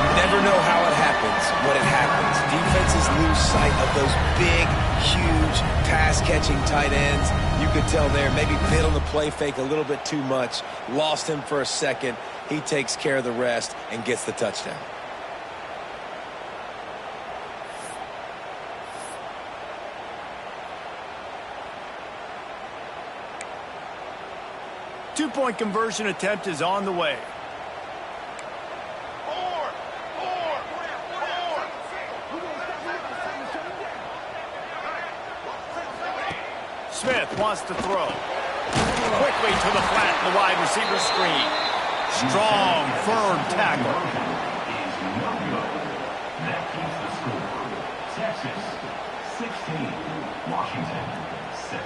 You never know how it happens when it happens. Defenses lose sight of those big, huge, pass-catching tight ends. You could tell there, maybe bit on the play fake a little bit too much. Lost him for a second. He takes care of the rest and gets the touchdown. Two-point conversion attempt is on the way. Smith wants to throw. Quickly to the flat in the wide receiver screen. Strong, firm tackle. That keeps the score. Texas 16, Washington 6.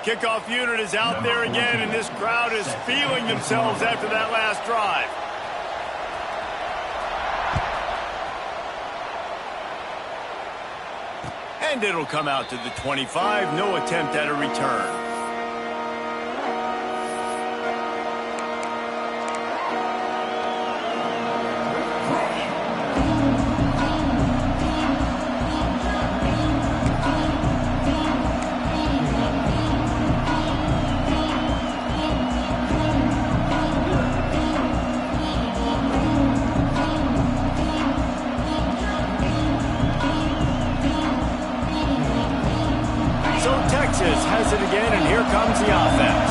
Kickoff unit is out there again, and this crowd is feeling themselves after that last drive. And it'll come out to the 25. No attempt at a return. Texas has it again, and here comes the offense.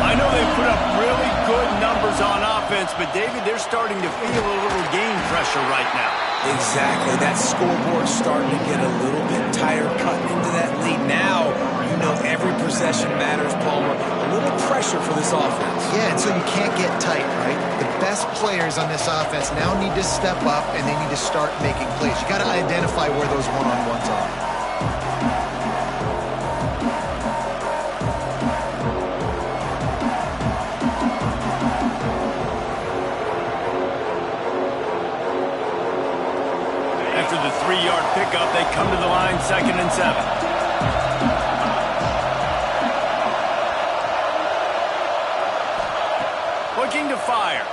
I know they put up really good numbers on offense, but, David, they're starting to feel a little game pressure right now. Exactly. That scoreboard's starting to get a little bit tighter, cutting into that lead. Now, you know every possession matters, Palmer. A little pressure for this offense. Yeah, and so you can't get tight, right? The best players on this offense now need to step up, and they need to start making plays. You got to identify where those one-on-ones are. After the 3-yard pickup, they come to the line, 2nd and 7. Looking to fire.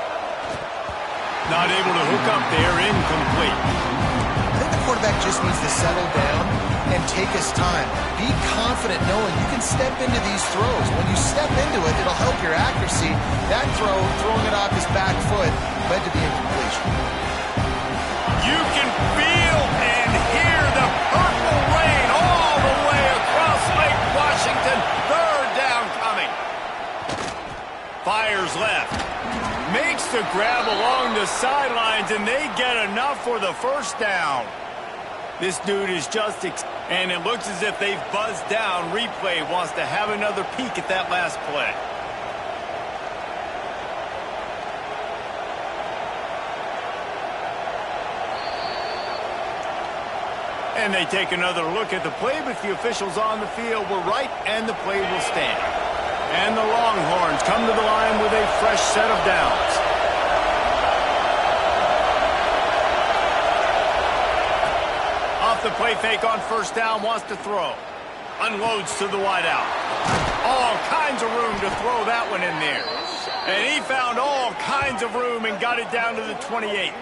Not able to hook up there, incomplete. I think the quarterback just needs to settle down and take his time. Be confident knowing you can step into these throws. When you step into it, it'll help your accuracy. That throw, throwing it off his back foot, led to the incompletion. You can feel and hear the purple rain all the fires left. Makes the grab along the sidelines, and they get enough for the first down. This dude is just... and it looks as if they've buzzed down. Replay wants to have another peek at that last play. And they take another look at the play, but the officials on the field were right, and the play will stand. And the Longhorns come to the line with a fresh set of downs. Off the play fake on first down, wants to throw. Unloads to the wideout. All kinds of room to throw that one in there. And he found all kinds of room and got it down to the 28.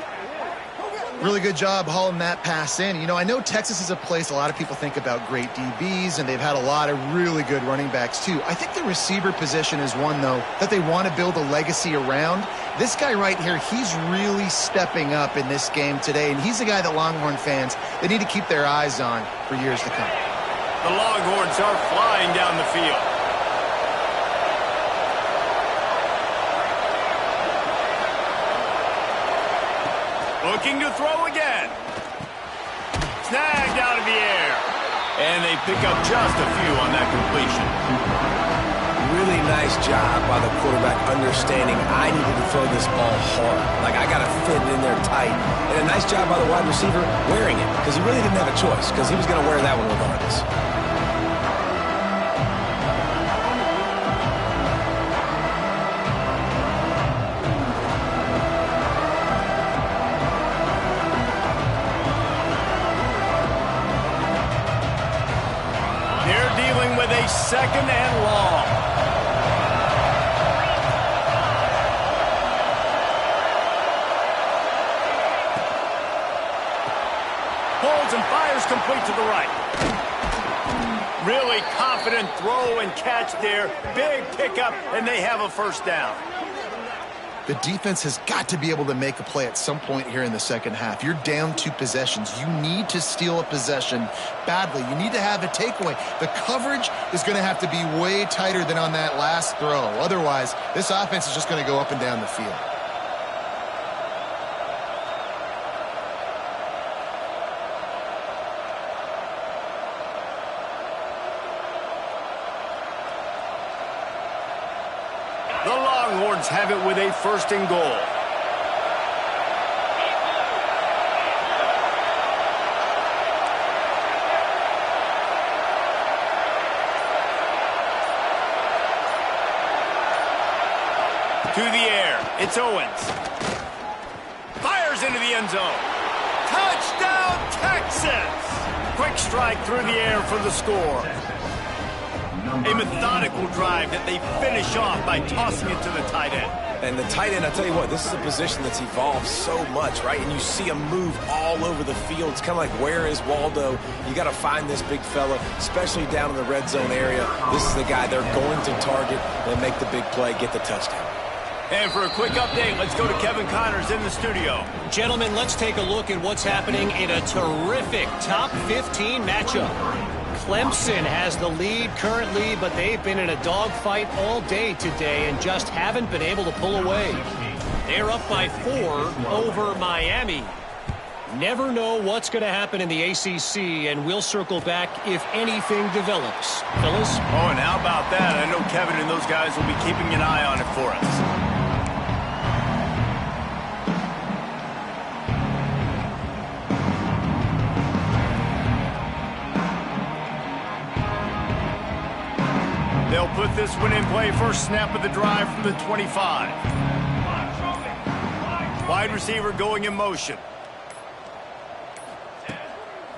Really good job hauling that pass in. You know, I know Texas is a place a lot of people think about great DBs, and they've had a lot of really good running backs too. I think the receiver position is one, though, that they want to build a legacy around. This guy right here, he's really stepping up in this game today, and he's the guy that Longhorn fans, they need to keep their eyes on for years to come. The Longhorns are flying down the field. Looking to throw again. Snagged out of the air. And they pick up just a few on that completion. Really nice job by the quarterback understanding I needed to throw this ball hard. Like, I got to fit it in there tight. And a nice job by the wide receiver wearing it, because he really didn't have a choice, because he was going to wear that one regardless. Second and long. Holds and fires complete to the right. Really confident throw and catch there. Big pickup, and they have a first down. The defense has got to be able to make a play at some point here in the second half. You're down 2 possessions. You need to steal a possession badly. You need to have a takeaway. The coverage is going to have to be way tighter than on that last throw. Otherwise, this offense is just going to go up and down the field. The Longhorns have it with a first and goal. To the air, it's Owens. Fires into the end zone. Touchdown, Texas! Quick strike through the air for the score. A methodical drive that they finish off by tossing it to the tight end. And the tight end, I tell you what, this is a position that's evolved so much, right? And you see him move all over the field. It's kind of like, where is Waldo? You got to find this big fella, especially down in the red zone area. This is the guy they're going to target and make the big play, get the touchdown. And for a quick update, let's go to Kevin Connors in the studio. Gentlemen, let's take a look at what's happening in a terrific top 15 matchup. Clemson has the lead currently, but they've been in a dogfight all day today and just haven't been able to pull away. They're up by 4 over Miami. Never know what's going to happen in the ACC, and we'll circle back if anything develops. Fellas? Oh, and how about that? I know Kevin and those guys will be keeping an eye on it for us. They'll put this one in play. First snap of the drive from the 25. Wide receiver going in motion.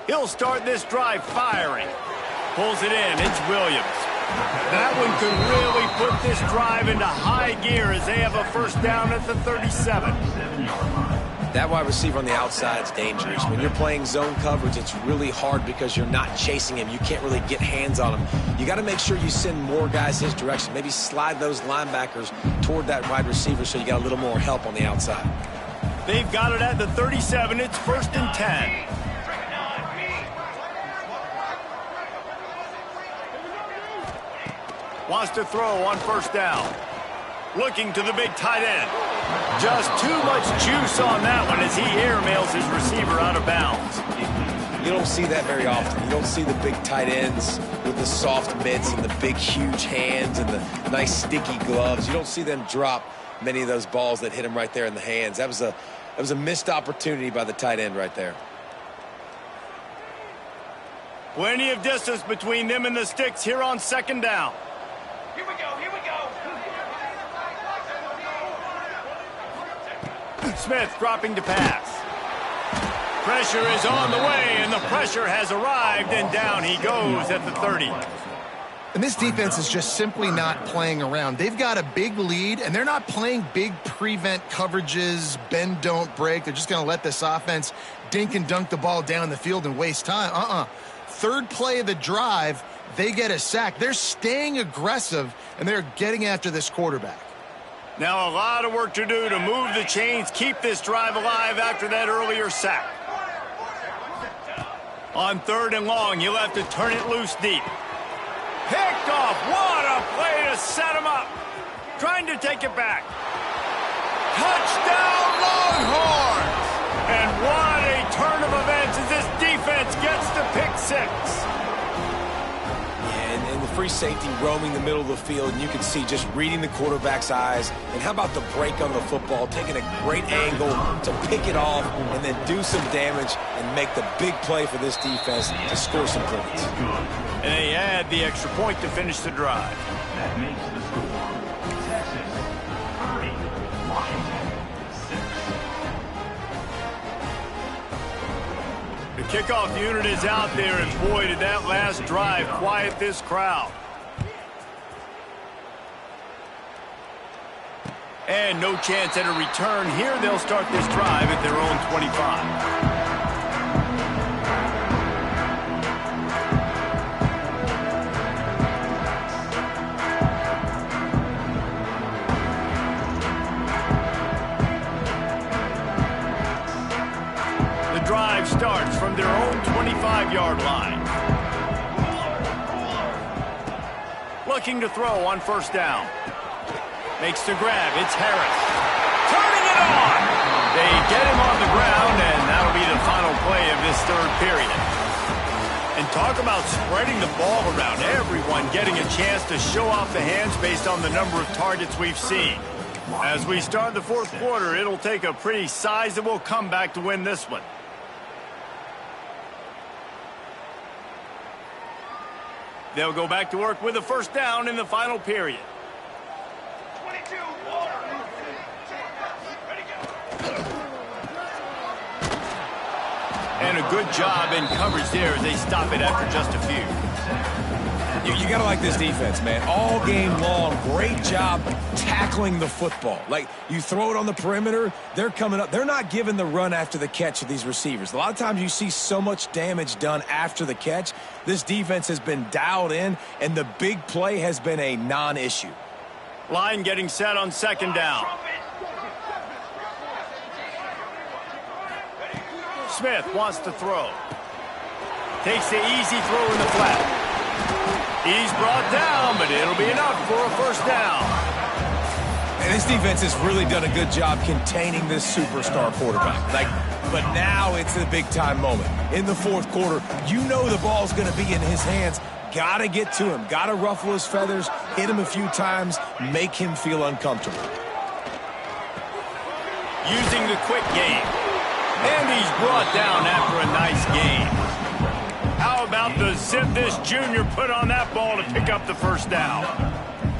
He'll start this drive firing. Pulls it in. It's Williams. That one could really put this drive into high gear as they have a first down at the 37. That wide receiver on the outside is dangerous. When you're playing zone coverage, it's really hard because you're not chasing him. You can't really get hands on him. You got to make sure you send more guys his direction. Maybe slide those linebackers toward that wide receiver so you got a little more help on the outside. They've got it at the 37. It's first and 10. Wants to throw on first down. looking to the big tight end. Just too much juice on that one as he airmails his receiver out of bounds. You don't see that very often. You don't see the big tight ends with the soft mitts and the big, huge hands and the nice, sticky gloves. You don't see them drop many of those balls that hit him right there in the hands. That was a missed opportunity by the tight end right there. Plenty of distance between them and the sticks here on second down. Here we go, here we go. Smith dropping to pass. Pressure is on the way, and the pressure has arrived, and down he goes at the 30. And this defense is just simply not playing around. They've got a big lead, and they're not playing big prevent coverages, bend, don't break. They're just going to let this offense dink and dunk the ball down the field and waste time. Third play of the drive, they get a sack. They're staying aggressive, and they're getting after this quarterback. Now a lot of work to do to move the chains, keep this drive alive after that earlier sack. On 3rd and long, you'll have to turn it loose deep. Picked off. What a play to set him up. Trying to take it back. Touchdown, Longhorns! And what a turn of events as this defense gets to pick 6. And the free safety roaming the middle of the field, and you can see just reading the quarterback's eyes. And how about the break on the football, taking a great angle to pick it off and then do some damage and make the big play for this defense to score some points. And they add the extra point to finish the drive. That makes the score Texas 30, Washington 6. The kickoff unit is out there, and boy, did that last drive quiet this crowd. And no chance at a return here. They'll start this drive at their own 25. Drive starts from their own 25-yard line. Looking to throw on 1st down. Makes the grab. It's Harris. Turning it on! They get him on the ground, and that'll be the final play of this 3rd period. And talk about spreading the ball around. Everyone getting a chance to show off the hands based on the number of targets we've seen. As we start the 4th quarter, it'll take a pretty sizable comeback to win this one. They'll go back to work with a 1st down in the final period. 22, water. Ready, go. And a good job in coverage there as they stop it after just a few. You got to like this defense, man. All game long, great job tackling the football. Like, you throw it on the perimeter, they're coming up. They're not giving the run after the catch of these receivers. A lot of times you see so much damage done after the catch. This defense has been dialed in, and the big play has been a non-issue. Line getting set on 2nd down. Smith wants to throw. Takes the easy throw in the flat. He's brought down, but it'll be enough for a 1st down. And this defense has really done a good job containing this superstar quarterback. But now it's the big-time moment. In the 4th quarter, you know the ball's going to be in his hands. Got to get to him. Got to ruffle his feathers, hit him a few times, make him feel uncomfortable. Using the quick game. And he's brought down after a nice game. How about the zip this junior put on that ball to pick up the 1st down?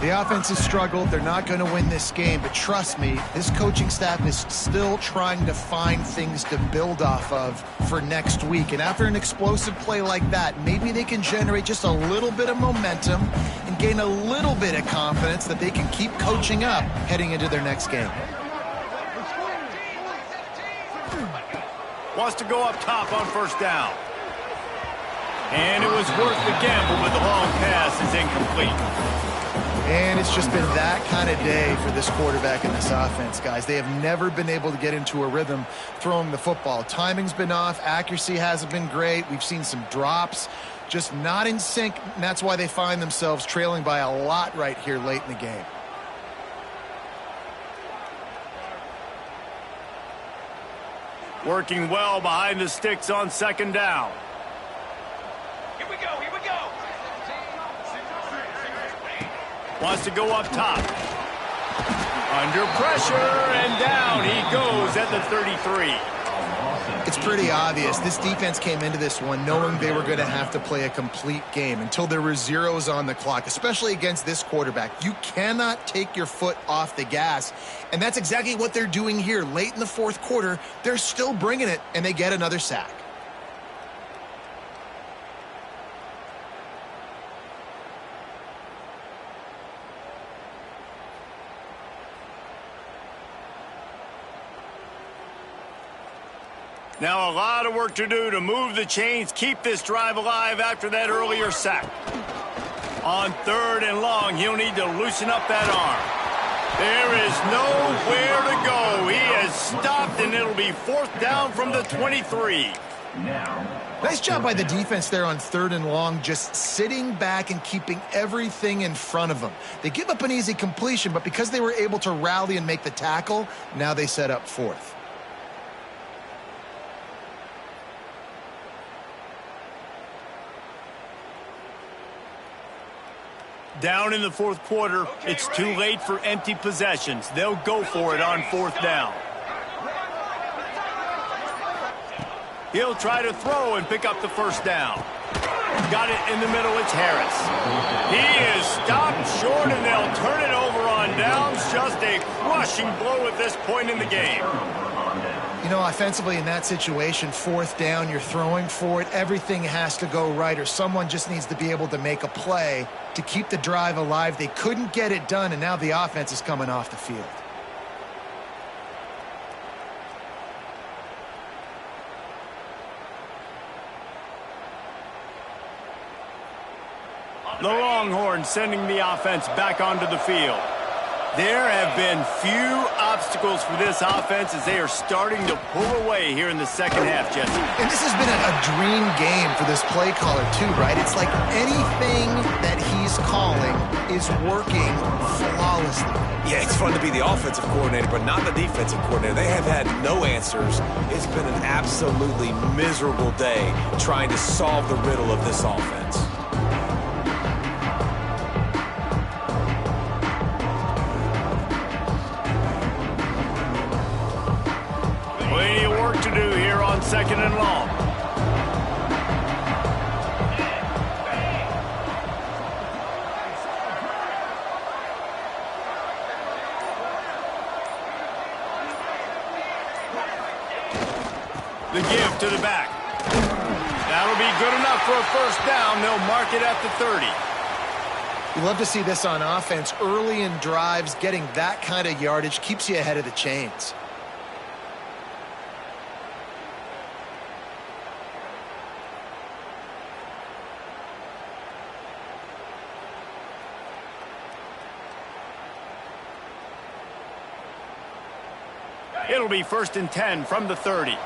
The offense has struggled. They're not going to win this game, but trust me, this coaching staff is still trying to find things to build off of for next week. And after an explosive play like that, maybe they can generate just a little bit of momentum and gain a little bit of confidence that they can keep coaching up heading into their next game. Wants to go up top on 1st down. And it was worth the gamble, but the long pass is incomplete. And it's just been that kind of day for this quarterback and this offense, guys. They have never been able to get into a rhythm throwing the football. Timing's been off. Accuracy hasn't been great. We've seen some drops, just not in sync. And that's why they find themselves trailing by a lot right here late in the game. Working well behind the sticks on second down. Here we go, here we go. Wants to go up top. Under pressure, and down he goes at the 33. It's pretty obvious. This defense came into this one knowing they were going to have to play a complete game until there were zeros on the clock, especially against this quarterback. You cannot take your foot off the gas, and that's exactly what they're doing here. Late in the fourth quarter, they're still bringing it, and they get another sack. Now a lot of work to do to move the chains, keep this drive alive after that earlier sack. On third and long, he'll need to loosen up that arm. There is nowhere to go. He has stopped, and it'll be fourth down from the 23. Nice job by the defense there on third and long, just sitting back and keeping everything in front of them. They give up an easy completion, but because they were able to rally and make the tackle, now they set up fourth. Down in the fourth quarter, it's too late for empty possessions. They'll go for it on fourth down. He'll try to throw and pick up the first down. Got it in the middle, it's Harris. He is stopped short, and they'll turn it over on downs. Just a crushing blow at this point in the game. You know, offensively in that situation, fourth down, you're throwing for it. Everything has to go right, or someone just needs to be able to make a play to keep the drive alive. They couldn't get it done, and now the offense is coming off the field. The Longhorns sending the offense back onto the field. There have been few obstacles for this offense as they are starting to pull away here in the second half, Jesse. And this has been a dream game for this play caller too, right? It's like anything that he's calling is working flawlessly. Yeah, it's fun to be the offensive coordinator, but not the defensive coordinator. They have had no answers. It's been an absolutely miserable day trying to solve the riddle of this offense. Plenty of work to do here on second and long. The give to the back. That'll be good enough for a first down. They'll mark it at the 30. You love to see this on offense. Early in drives, getting that kind of yardage keeps you ahead of the chains. It'll be first and 10 from the 30. 42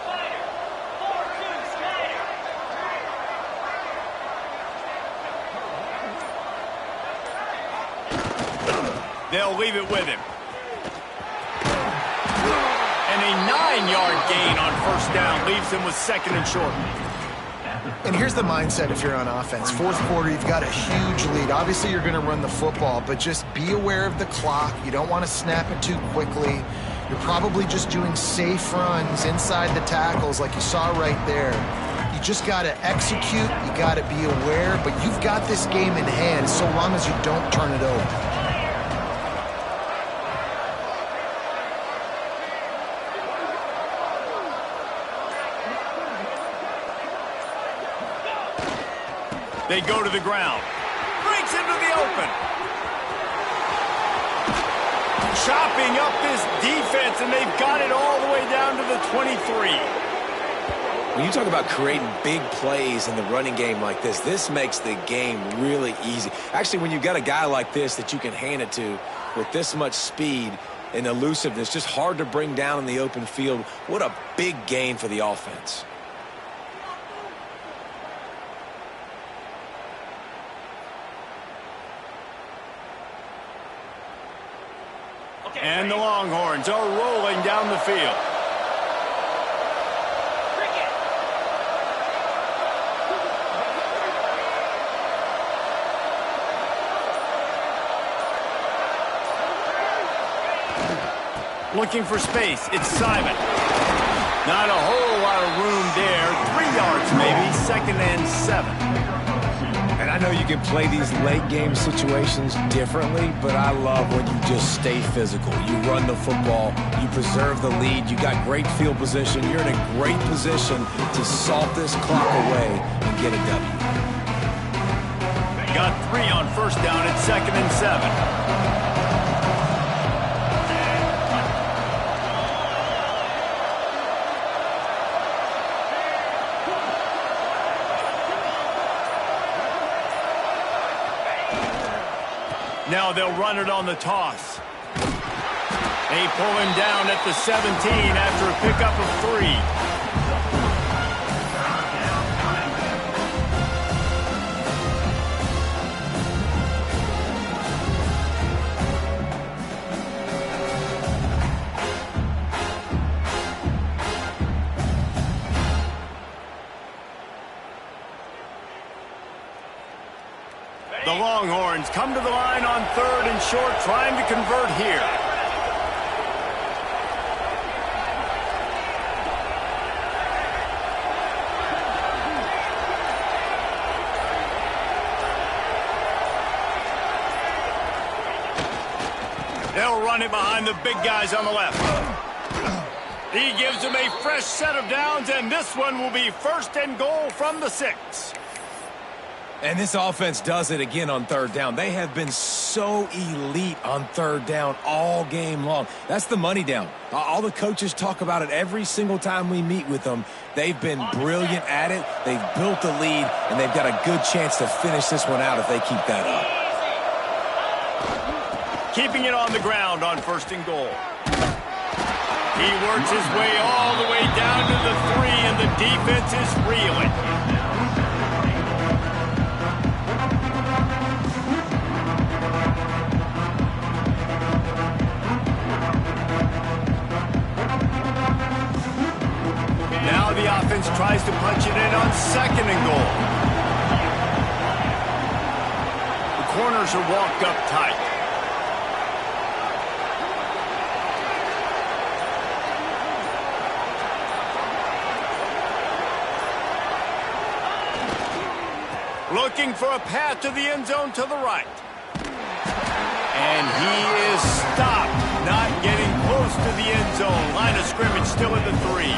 Slider. 4-2 Slider. They'll leave it with him. And a 9-yard gain on first down leaves him with second and short. And here's the mindset if you're on offense. Fourth quarter, you've got a huge lead. Obviously, you're going to run the football, but just be aware of the clock. You don't want to snap it too quickly. You're probably just doing safe runs inside the tackles like you saw right there. You just got to execute. You got to be aware, but you've got this game in hand so long as you don't turn it over. They go to the ground. Breaks into the open. Chopping up this defense, and they've got it all the way down to the 23. When you talk about creating big plays in the running game like this makes the game really easy. Actually, when you've got a guy like this that you can hand it to with this much speed and elusiveness, just hard to bring down in the open field, what a big gain for the offense. And the Longhorns are rolling down the field. Looking for space. It's Simon. Not a whole lot of room there. 3 yards maybe. 2nd and 7. And I know you can play these late game situations differently, but I love when you just stay physical. You run the football, you preserve the lead, you got great field position, you're in a great position to salt this clock away and get a W. Got 3 on 1st down at 2nd and 7. Now they'll run it on the toss. They pull him down at the 17 after a pickup of 3. The Longhorns come to the line on 3rd and short, trying to convert here. They'll run it behind the big guys on the left. He gives them a fresh set of downs, and this one will be 1st and goal from the 6. And this offense does it again on 3rd down. They have been so elite on 3rd down all game long. That's the money down. All the coaches talk about it every single time we meet with them. They've been brilliant at it. They've built the lead, and they've got a good chance to finish this one out if they keep that up. Keeping it on the ground on 1st and goal. He works his way all the way down to the 3, and the defense is reeling. Now the offense tries to punch it in on 2nd and goal. The corners are walked up tight. Looking for a path to the end zone to the right. And he is stopped, not getting close to the end zone. Line of scrimmage still at the 3.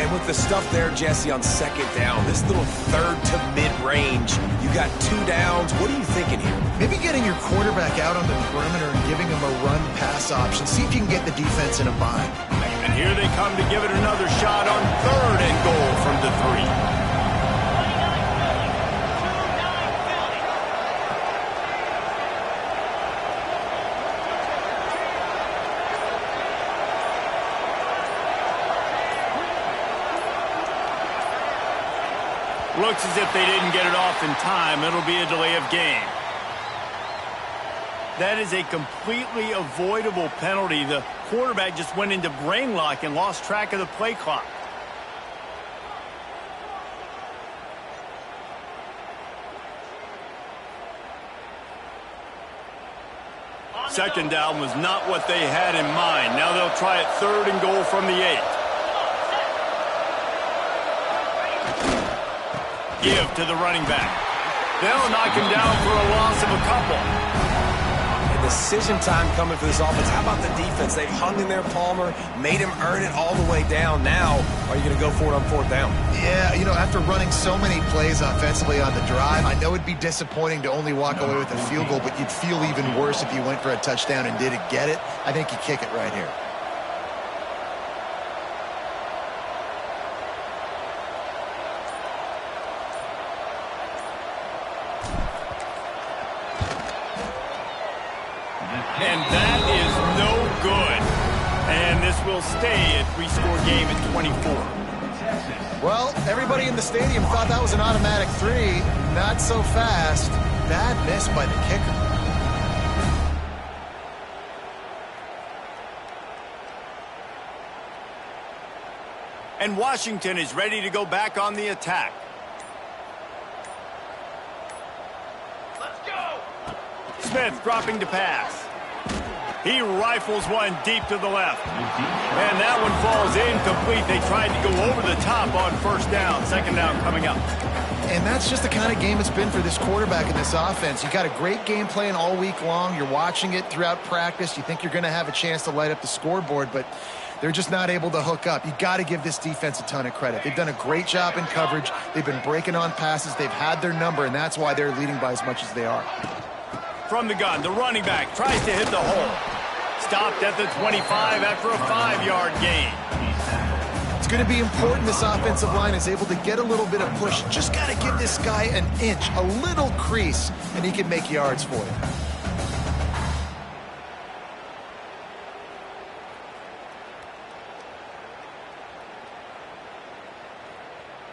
And with the stuff there, Jesse, on 2nd down, this little 3rd to mid-range, you got 2 downs. What are you thinking here? Maybe getting your quarterback out on the perimeter and giving him a run-pass option. See if you can get the defense in a bind. And here they come to give it another shot on 3rd and goal from the 3. Looks as if they didn't get it off in time. It'll be a delay of game. That is a completely avoidable penalty. The quarterback just went into brain lock and lost track of the play clock. Second down was not what they had in mind. Now they'll try it 3rd and goal from the 8. Give to the running back. They'll knock him down for a loss of a couple. And decision time coming for this offense. How about the defense? They've hung in there, Palmer, made him earn it all the way down. Now, are you going to go for it on 4th down? Yeah, you know, after running so many plays offensively on the drive, I know it'd be disappointing to only walk away with a field goal, but you'd feel even worse if you went for a touchdown and didn't get it. I think you kick it right here. And that is no good. And this will stay a 3-score game at 24. Well, everybody in the stadium thought that was an automatic 3. Not so fast. Bad miss by the kicker. And Washington is ready to go back on the attack. Let's go. Smith dropping to pass. He rifles one deep to the left. And that one falls incomplete. They tried to go over the top on first down. Second down coming up. And that's just the kind of game it's been for this quarterback in this offense. You got a great game plan all week long. You're watching it throughout practice. You think you're going to have a chance to light up the scoreboard, but they're just not able to hook up. You got to give this defense a ton of credit. They've done a great job in coverage. They've been breaking on passes. They've had their number, and that's why they're leading by as much as they are. From the gun, the running back tries to hit the hole. Stopped at the 25 after a 5-yard gain. It's going to be important this offensive line is able to get a little bit of push. Just got to give this guy an inch, a little crease, and he can make yards for you.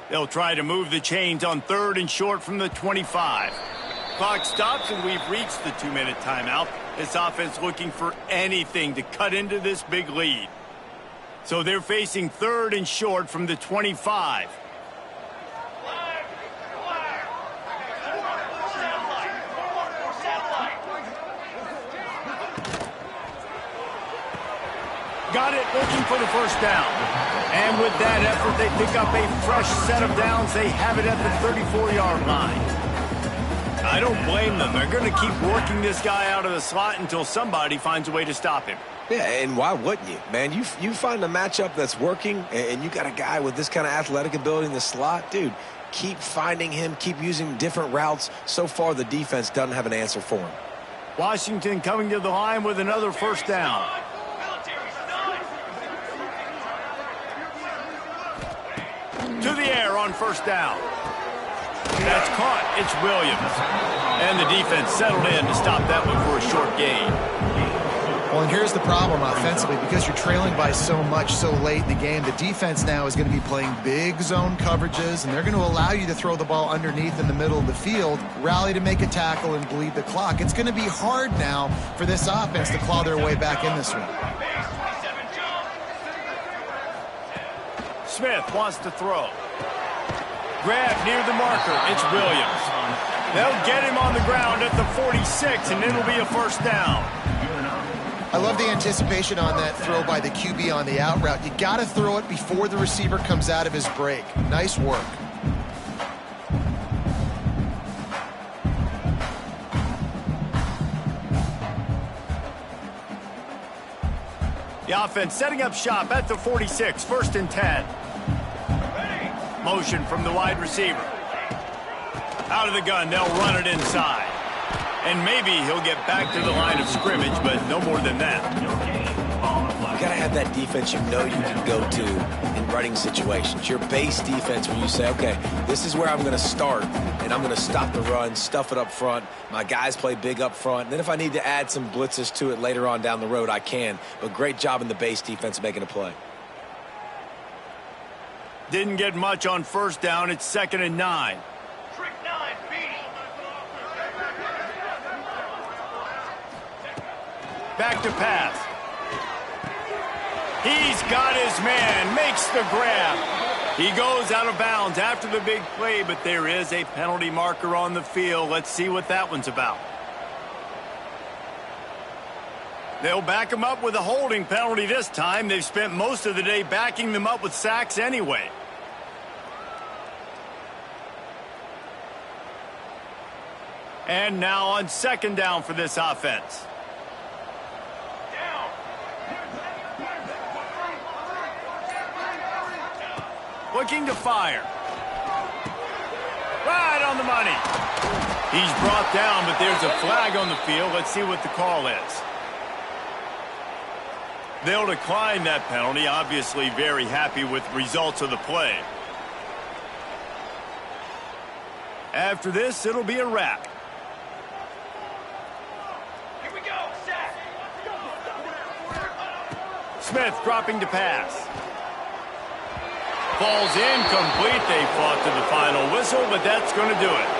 They'll try to move the chains on 3rd and short from the 25. Clock stops and we've reached the 2-minute timeout. This offense looking for anything to cut into this big lead. So they're facing 3rd and short from the 25. Got it, looking for the first down. And with that effort, they pick up a fresh set of downs. They have it at the 34-yard line. I don't blame them. They're going to keep working this guy out of the slot until somebody finds a way to stop him. Yeah, and why wouldn't you, man? You find a matchup that's working, and you got a guy with this kind of athletic ability in the slot, dude, keep finding him, keep using different routes. So far, the defense doesn't have an answer for him. Washington coming to the line with another first down. To the air on first down. That's caught. It's Williams. And the defense settled in to stop that one for a short gain. Well, and here's the problem offensively. Because you're trailing by so much so late in the game, the defense now is going to be playing big zone coverages, and they're going to allow you to throw the ball underneath in the middle of the field, rally to make a tackle, and bleed the clock. It's going to be hard now for this offense to claw their way back in this one. Smith wants to throw. Grab near the marker. It's Williams. They'll get him on the ground at the 46, and it'll be a first down. I love the anticipation on that throw by the QB on the out route. You got to throw it before the receiver comes out of his break. Nice work. The offense setting up shop at the 46, 1st and 10. Motion from the wide receiver. Out of the gun, they'll run it inside. And maybe he'll get back to the line of scrimmage, but no more than that. You got to have that defense you know you can go to in running situations. Your base defense where you say, okay, this is where I'm going to start, and I'm going to stop the run, stuff it up front. My guys play big up front. And then if I need to add some blitzes to it later on down the road, I can. But great job in the base defense making a play. Didn't get much on first down. It's 2nd and 9. Trick 9, beat. Back to pass. He's got his man, makes the grab. He goes out of bounds after the big play, but there is a penalty marker on the field. Let's see what that one's about. They'll back him up with a holding penalty this time. They've spent most of the day backing them up with sacks anyway. And now on 2nd down for this offense. Looking to fire. Right on the money. He's brought down, but there's a flag on the field. Let's see what the call is. They'll decline that penalty. Obviously very happy with the results of the play. After this, it'll be a wrap. Here we go, sack. Smith dropping to pass. Falls incomplete. They fought to the final whistle, but that's going to do it.